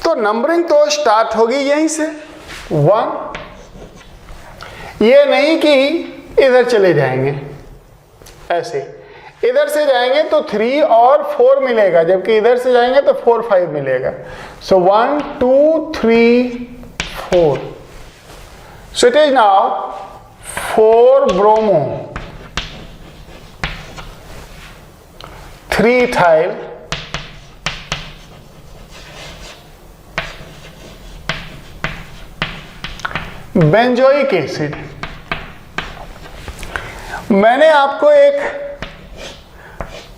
तो नंबरिंग तो स्टार्ट होगी यहीं से 1, ये नहीं कि इधर चले जाएंगे, ऐसे इधर से जाएंगे तो 3 और 4 मिलेगा, जबकि इधर से जाएंगे तो 4 5 मिलेगा। सो 1 2 3 4, so it is now 4 bromo 3 ethyl benzoic acid. मैंने आपको एक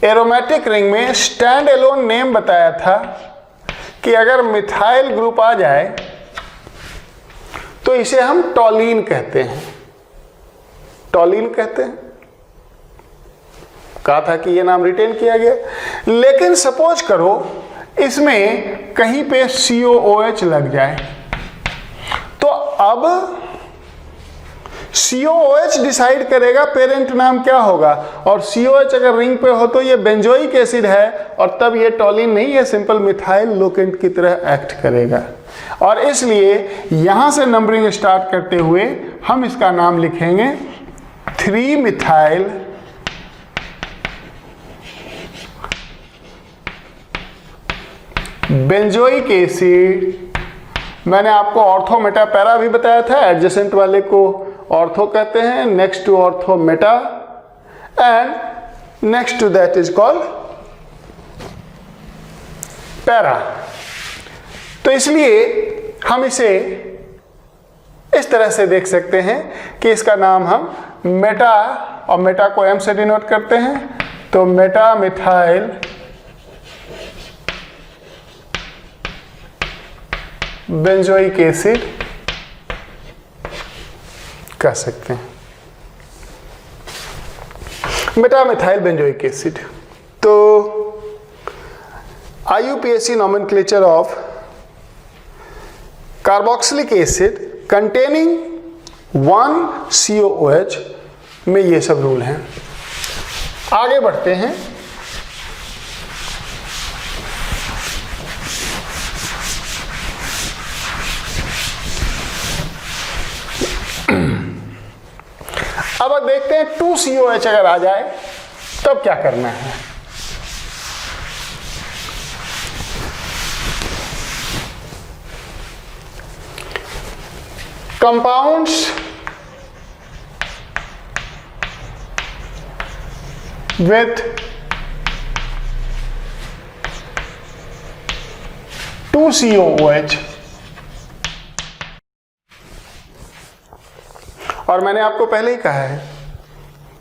एरोमेटिक रिंग में स्टैंड एलोन नेम बताया था कि अगर मिथाइल ग्रुप आ जाए तो इसे हम टॉलीन कहते हैं, टॉलीन कहते हैं। कहा था कि यह नाम रिटेन किया गया। लेकिन सपोज करो इसमें कहीं पे COOH लग जाए, तो अब COOH डिसाइड करेगा पेरेंट नाम क्या होगा, और COOH अगर रिंग पे हो तो ये बेंजोइक एसिड है, और तब ये टॉलीन नहीं है, सिंपल मिथाइल लोकेंट की तरह एक्ट करेगा। और इसलिए यहां से नंबरिंग स्टार्ट करते हुए हम इसका नाम लिखेंगे 3 मिथाइल बेंजोइक एसिड। मैंने आपको ऑर्थो मेटा पैरा भी बताया था, एडजेसेंट वाले को ऑर्थो कहते हैं, next to ortho meta, and next to that is called para. तो इसलिए हम इसे इस तरह से देख सकते हैं कि इसका नाम हम मेटा, और मेटा को M से डिनोट करते हैं, तो मेटा मिथाइल बेंजोइक एसिड कह सकते हैं, मेटा मिथाइल बेंजोइक एसिड। तो IUPAC nomenclature of carboxylic acid containing 1 COOH में ये सब रूल हैं। आगे बढ़ते हैं। अब देखते हैं 2 COOH अगर आ जाए तब क्या करना है। कंपाउंड्स with 2 COOH, और मैंने आपको पहले ही कहा है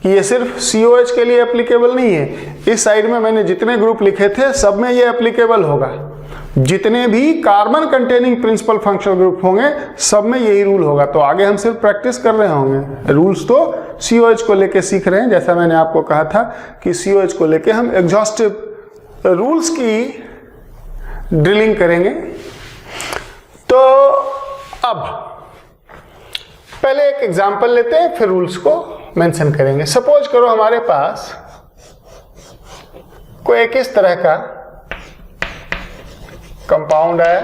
कि ये सिर्फ COH के लिए एप्लीकेबल नहीं है। इस साइड में मैंने जितने ग्रुप लिखे थे सब में ये एप्लीकेबल होगा। जितने भी carbon containing principal functional group होंगे सब में यही रूल होगा। तो आगे हम सिर्फ प्रैक्टिस कर रहे होंगे, रूल्स तो COH को लेके सीख रहे हैं। जैसा मैंने आपको कहा था कि COH को लेके हम एग्जॉस्टिव रूल्स की ड्रिलिंग करेंगे। तो अब पहले एक एग्जांपल लेते हैं, फिर रूल्स को मेंशन करेंगे। सपोज करो हमारे पास कोई एक इस तरह का कंपाउंड है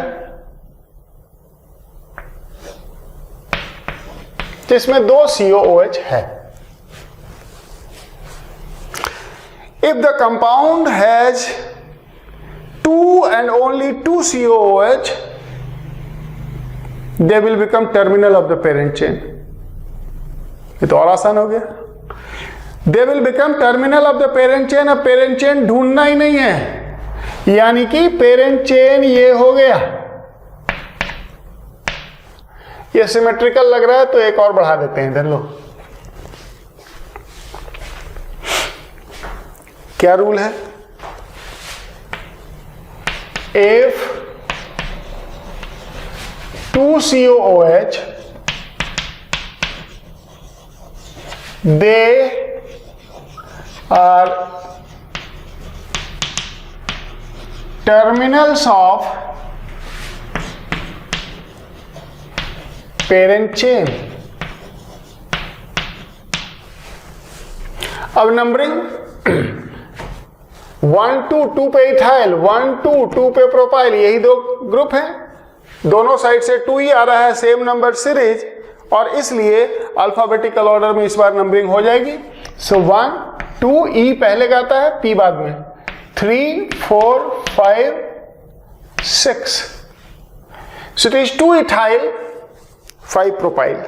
जिसमें 2 COOH है। If the compound has 2 and only 2 COOH, they will become terminal of the parent chain. ये तो और आसान हो गया। They will become terminal of the parent chain। अब parent chain ढूंढना ही नहीं है, यानी कि पेरेंट चेन ये हो गया। ये सिमेट्रिकल लग रहा है तो एक और बढ़ा देते हैं, इधर लो। क्या रूल है? If 2 COOH they are terminals of parent chain. अब नंबरिंग 1 to 2 पे इथाइल, 1 to 2 पे प्रोपाइल, यही दो ग्रुप हैं, दोनों साइड से 2 ही आ रहा है, सेम नंबर सीरीज, और इसलिए अल्फाबेटिकल ऑर्डर में इस बार नंबरिंग हो जाएगी। सो 1 2 ई पहले का आता है, पी बाद में, 3 4 5 6। सो it is 2 ethyl 5 propyl,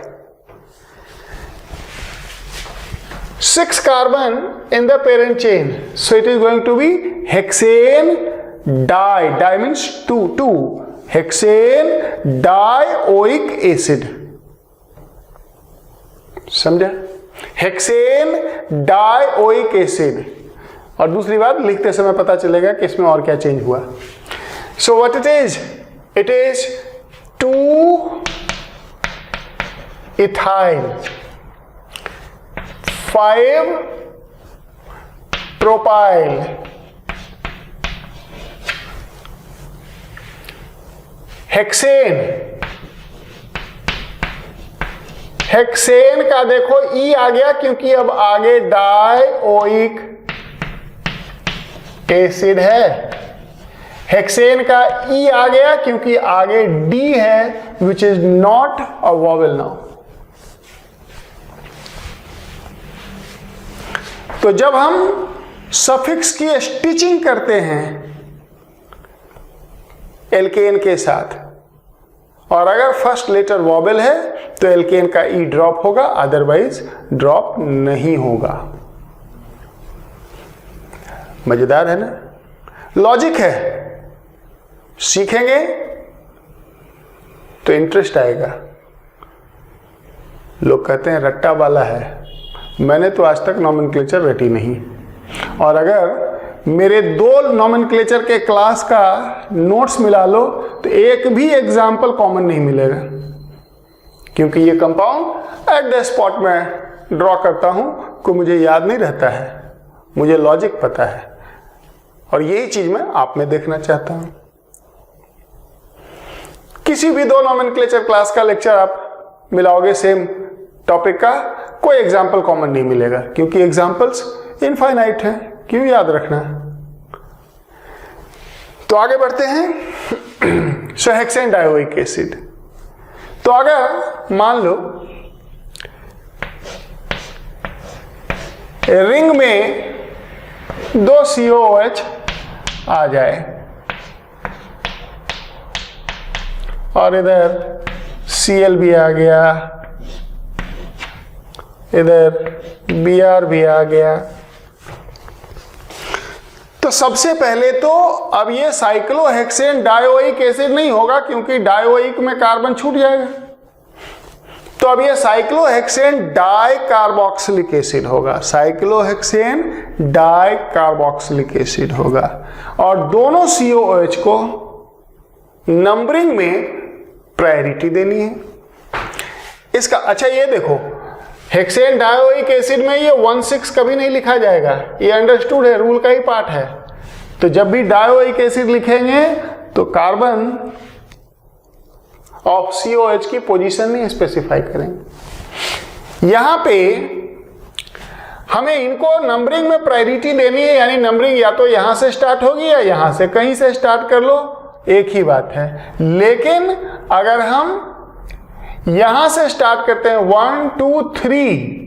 6 carbon in the parent chain, so it is going to be hexane di, di means 2 hexane dioic acid, समझा? Hexane dioic acid. और दूसरी बात लिखते समय पता चलेगा कि इसमें और क्या चेंज हुआ। So what it is 2 ethyl 5 propyl, hexane का देखो ई आ गया क्योंकि अब आगे डाइओइक एसिड है। हेक्सेन का ई आ गया क्योंकि आगे डी है, which is not a vowel now. तो जब हम सफिक्स की स्टिचिंग करते हैं एल्केन के साथ, और अगर फर्स्ट लेटर वॉवेल है तो एल्केन का ई ड्रॉप होगा, अदरवाइज ड्रॉप नहीं होगा। मजेदार है ना? लॉजिक है, सीखेंगे तो इंटरेस्ट आएगा। लोग कहते हैं रट्टा वाला है, मैंने तो आज तक नॉमेनक्लेचर रटी नहीं, और अगर मेरे 2 नॉमेनक्लेचर के क्लास का नोट्स मिला लो तो एक भी एग्जाम्पल कॉमन नहीं मिलेगा, क्योंकि ये कंपाउंड एट द स्पॉट में ड्रॉ करता हूं को मुझे याद नहीं रहता है, मुझे लॉजिक पता है, और यही चीज मैं आप में देखना चाहता हूं। किसी भी 2 नॉमेनक्लेचर क्लास का लेक्चर आप मिलाओगे सेम टॉपिक का, कोई एग्जाम्पल कॉमन नहीं मिलेगा, क्योंकि एग्जाम्पल्स इनफाइनाइट हैं, क्यों याद रखना। तो आगे बढ़ते हैं। सो हेक्सेन डाइओइक एसिड, तो अगर मान लो रिंग में 2 COOH आ जाए और इधर Cl भी आ गया, इधर Br भी आ गया, तो सबसे पहले तो अब ये साइक्लोहेक्सेन डाइओइक एसिड नहीं होगा, क्योंकि डाइओइक में कार्बन छूट जाएगा। तो अब ये साइक्लोहेक्सेन डाइकार्बोक्सिलिक एसिड होगा, साइक्लोहेक्सेन डाइकार्बोक्सिलिक एसिड होगा, और दोनों COOH को नंबरिंग में प्रायोरिटी देनी है। इसका अच्छा ये देखो, हेक्सेन डाइओइक एसिड में ये 1,6 कभी नहीं लिखा जाएगा, ये अंडरस्टूड है, रूल का ही पार्ट है। तो जब भी डाइओइक एसिड लिखेंगे तो कार्बन ऑफ COH की पोजीशन नहीं स्पेसिफाई करेंगे। यहां पे हमें इनको नंबरिंग में प्रायोरिटी देनी है, यानी नंबरिंग या तो यहां से स्टार्ट होगी या यहां से, कहीं से स्टार्ट कर लो, एक ही बात है। लेकिन अगर हम यहां से स्टार्ट करते हैं 1 2 3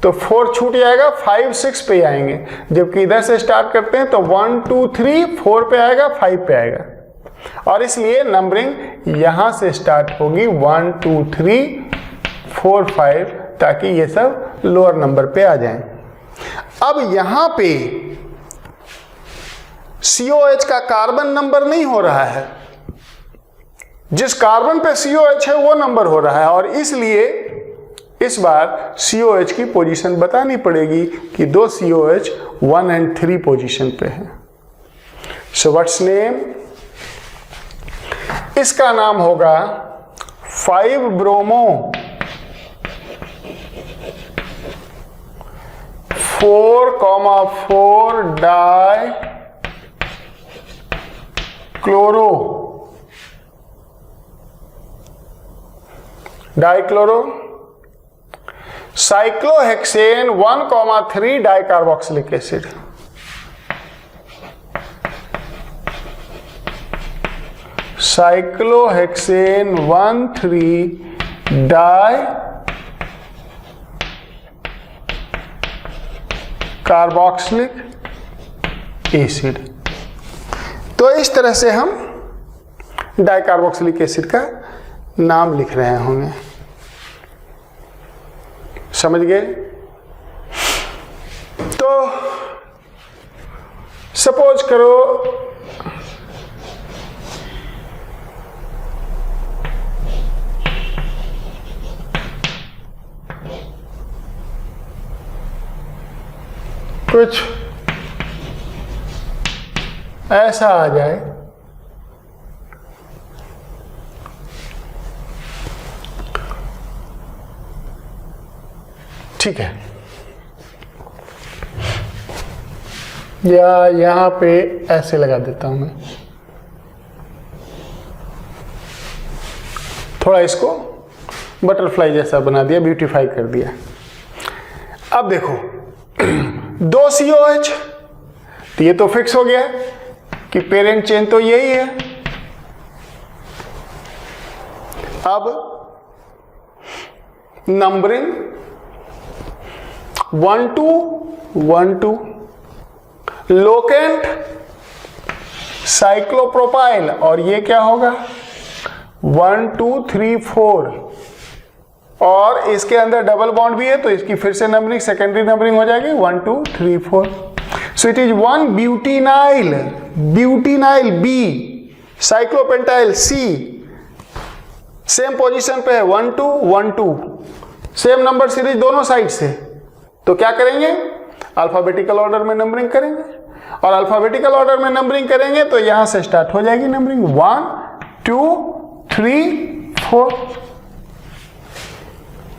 तो 4 छूट जाएगा, 5 6 पे आएंगे, जबकि इधर से स्टार्ट करते हैं तो 1 2 3 4 पे आएगा, 5 पे आएगा, और इसलिए नंबरिंग यहां से स्टार्ट होगी 1 2 3 4 5, ताकि ये सब लोअर नंबर पे आ जाएं। अब यहां पे COH का कार्बन नंबर नहीं हो रहा है, जिस कार्बन पे COH है वो नंबर हो रहा है, और इसलिए इस बार COH की पोजीशन बतानी पड़ेगी कि 2 COH 1 और 3 पोजीशन पे है। सो व्हाट्स नेम, इसका नाम होगा 5 bromo 4,4 die chloro dichloro, cyclohexane 1,3 dicarboxylic acid, cyclohexane 1,3 di carboxylic acid. तो इस तरह से हम डाइकार्बोक्सिलिक एसिड का नाम लिख रहे होंगे। समझ गए? तो सपोज करो कुछ ऐसा आ जाए, ठीक है, या यहां पे ऐसे लगा देता हूं मैं, थोड़ा इसको बटरफ्लाई जैसा बना दिया, ब्यूटीफाई कर दिया। अब देखो 2 COH, तो ये तो फिक्स हो गया कि पेरेंट चेन तो यही है। अब नंबरिंग 1 2 1 2, लोकेंट साइक्लोप्रोपाइल, और ये क्या होगा 1 2 3 4, और इसके अंदर डबल बॉन्ड भी है तो इसकी फिर से नंबरिंग सेकेंडरी नंबरिंग हो जाएगी 1 2 3 4। So it is 1 butynyl, butynyl b, cyclopentyl c, same position पे है 1 2 1 2, सेम नंबर सीरीज दोनों साइड से। तो क्या करेंगे, अल्फाबेटिकल ऑर्डर में नंबरिंग करेंगे, और अल्फाबेटिकल ऑर्डर में नंबरिंग करेंगे तो यहां से स्टार्ट हो जाएगी numbering 1 2 3 4।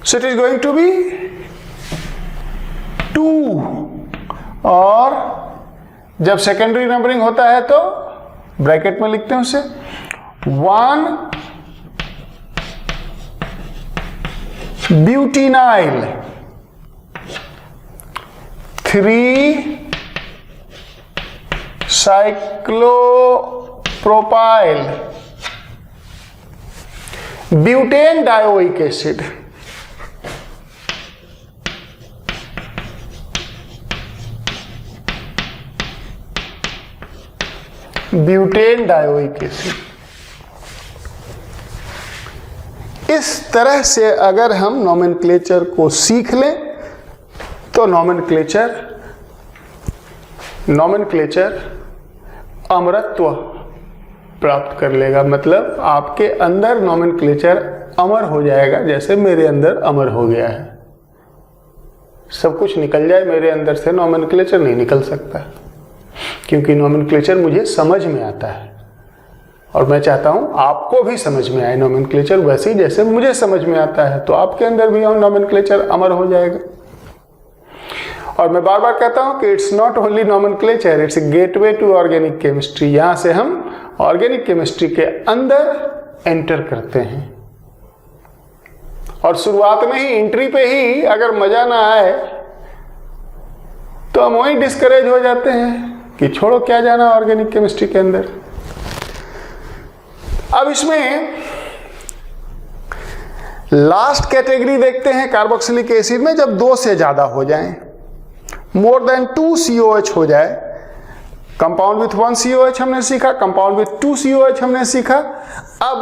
So it is going to be 2, और जब सेकेंडरी नंबरिंग होता है तो ब्रैकेट में लिखते हैं उसे 1 ब्यूटीनाइल, 3 cyclopropyl, butane dioic acid, butane dioic acid. इस तरह से अगर हम नोमेनक्लेचर को सीख लें तो नोमेनक्लेचर अमरत्व प्राप्त कर लेगा। मतलब आपके अंदर नोमेनक्लेचर अमर हो जाएगा, जैसे मेरे अंदर अमर हो गया है। सब कुछ निकल जाए मेरे अंदर से, नोमेनक्लेचर नहीं निकल सकता, क्योंकि नोमेनक्लेचर मुझे समझ में आता है, और मैं चाहता हूं आपको भी समझ में आए नोमेनक्लेचर वैसे ही जैसे मुझे समझ में आता है। तो आपके अंदर भी नोमेनक्लेचर अमर हो जाएगा। और मैं बार बार कहता हूं कि it's not only nomenclature, it's gateway to organic chemistry. यहां से हम ऑर्गेनिक केमिस्ट्री के अंदर एंटर करते हैं, और शुरुआत में ही एंट्री पे ही अगर मजा ना आए तो हम वहीं डिस्करेज हो जाते हैं कि छोड़ो, क्या जाना ऑर्गेनिक केमिस्ट्री के अंदर। अब इसमें लास्ट कैटेगरी देखते हैं कार्बोक्सिलिक एसिड में, जब 2 से ज्यादा हो जाएं, मोर देन 2 COH हो जाए। कंपाउंड विथ 1 COH हमने सीखा, कंपाउंड विथ 2 COH हमने सीखा। अब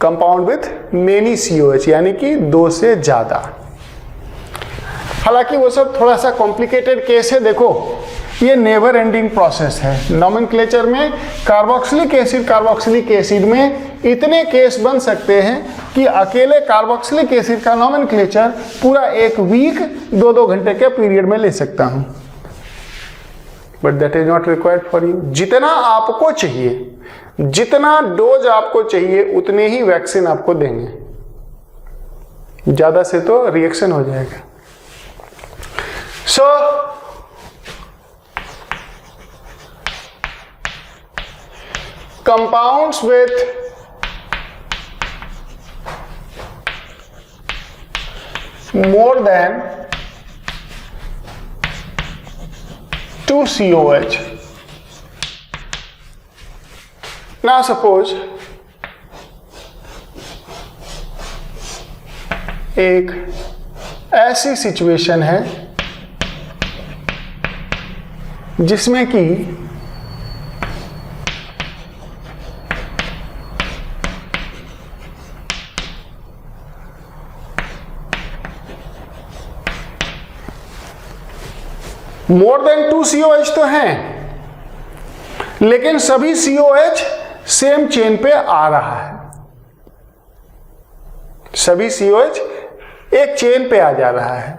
कंपाउंड विथ मेनी COH, यानी कि 2 से ज्यादा। हालांकि वो सब थोड़ा सा कॉम्प्लिकेटेड केस है। देखो, ये नेवर एंडिंग प्रोसेस है नोमेनक्लेचर में। कार्बोक्सिलिक एसिड में इतने केस बन सकते हैं कि अकेले कार्बोक्सिलिक एसिड का नोमेनक्लेचर पूरा 1 वीक 2-2 घंटे के पीरियड में ले सकता हूं। But that is not required for you. जितना आपको चाहिए, जितना डोज आपको चाहिए, उतने ही वैक्सीन आपको देंगे। ज्यादा से तो रिएक्शन हो जाएगा। So compounds with more than 2 COH. Now suppose एक ऐसी सिचुएशन है जिसमें कि मोर देन 2 COH तो हैं, लेकिन सभी COH सेम चेन पे आ रहा है, सभी COH एक चेन पे आ जा रहा है,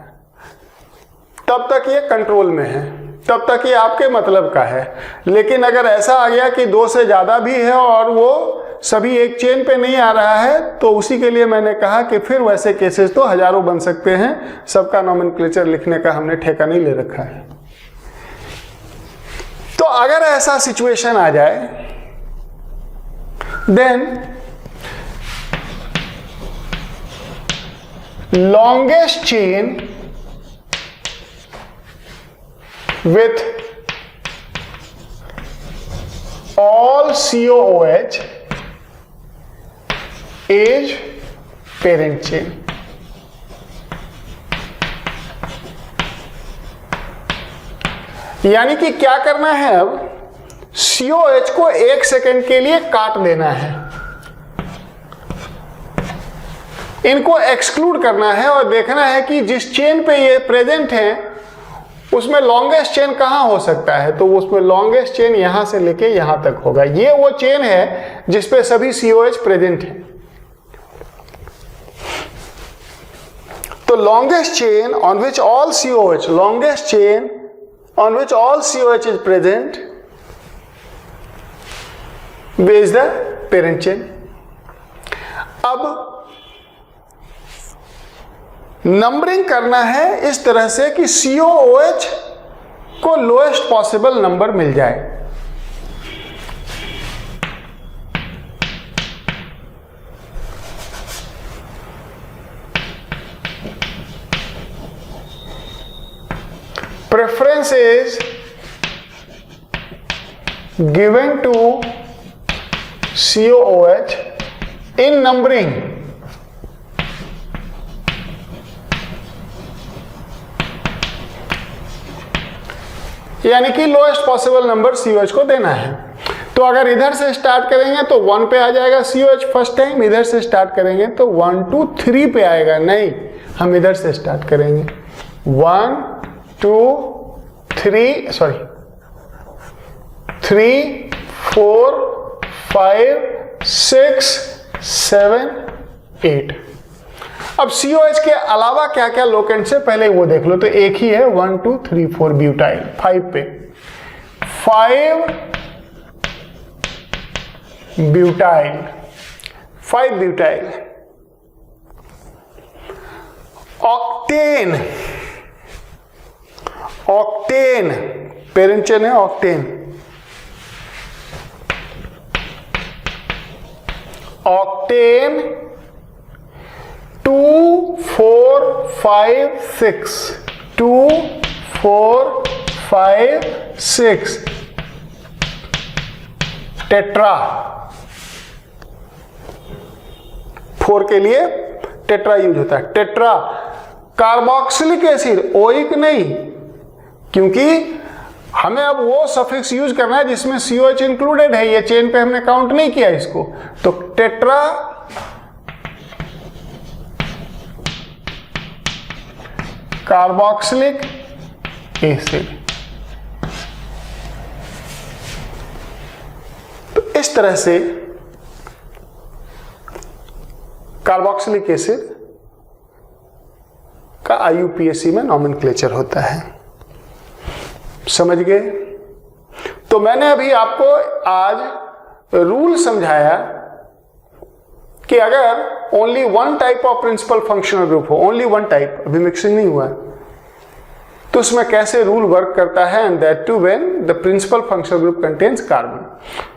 तब तक ये कंट्रोल में है, तब तक ये आपके मतलब का है। लेकिन अगर ऐसा आ गया कि 2 से ज़्यादा भी है और वो सभी एक चेन पे नहीं आ रहा है, तो उसी के लिए मैंने कहा कि फिर वैसे केसेस तो हजारों बन सकते हैं, सबका नॉमेनक्लेचर लिखने का हमने ठेका नहीं ले रखा है। तो अगर ऐसा सिचुएशन आ जाए, then longest chain with all COOH is parent chain. यानी कि क्या करना है, अब COH को 1 सेकेंड के लिए काट देना है, इनको एक्सक्लूड करना है और देखना है कि जिस चेन पे ये प्रेजेंट हैं उसमें लॉन्गेस्ट चेन कहाँ हो सकता है। तो उसमें लॉन्गेस्ट चेन यहां से लेके यहां तक होगा। ये वो चेन है जिसपे सभी COH प्रेजेंट है। तो longest chain on which all COH, longest chain on which all COH is present is the parent chain. अब नंबरिंग करना है इस तरह से कि COOH को लोएस्ट पॉसिबल नंबर मिल जाए। Preference is given to COOH in numbering यानी कि लोएस्ट पॉसिबल नंबर COH को देना है। तो अगर इधर से स्टार्ट करेंगे तो 1 पे आ जाएगा COH फर्स्ट टाइम, इधर से स्टार्ट करेंगे तो 1 2 3 पे आएगा। नहीं, हम इधर से स्टार्ट करेंगे 1 2 3 सॉरी 3 4 5 6 7 8। अब COH के अलावा क्या क्या लोकेंट से पहले वो देख लो। तो एक ही है 1 2 3 4 ब्यूटाइल 5 पे 5 butyl 5 butyl. Octane, octane parent chain है ऑक्टेन। ऑक्टेन 2 4 5 6 2 4 5 6 टेट्रा, 4 के लिए टेट्रा यूज होता है। टेट्रा कार्बोक्सिलिक एसिड, ओइक नहीं, क्योंकि हमें अब वो सफिक्स यूज करना है जिसमें COH इंक्लूडेड है। ये चेन पे हमने काउंट नहीं किया इसको। तो टेट्रा कार्बोक्सिलिक एसिड। तो इस तरह से कार्बोक्सिलिक एसिड का IUPAC में नॉमेनक्लेचर होता है। समझ गए? तो मैंने अभी आपको आज रूल समझाया कि अगर only one type of principal functional group हो, ओनली वन टाइप, अभी मिक्सिंग नहीं हुआ है, तो उसमें कैसे रूल वर्क करता है, and that too when the principal functional group contains carbon.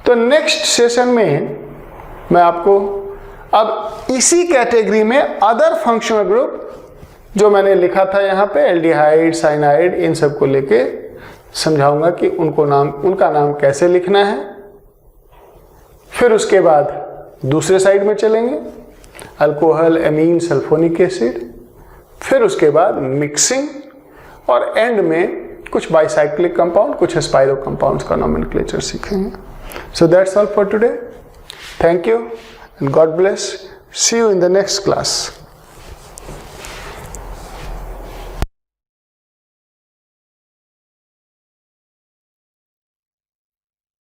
तो नेक्स्ट सेशन में मैं आपको अब इसी कैटेगरी में अदर फंक्शनल ग्रुप जो मैंने लिखा था यहाँ पे, एल्डिहाइड, साइनाइड, इन सब को लेके समझाऊंगा कि उनका नाम कैसे लिखना है। फिर उसके बाद दूसरे साइड में चलेंगे, अल्कोहल, एमीन, सल्फोनिक एसिड, फिर उसके बाद मिक्सिंग, और एंड में कुछ बाइसाइक्लिक कंपाउंड, कुछ स्पाइरो कंपाउंड्स का नोमेनक्लेचर सीखेंगे। So that's all for today. Thank you and God bless. See you in the next class.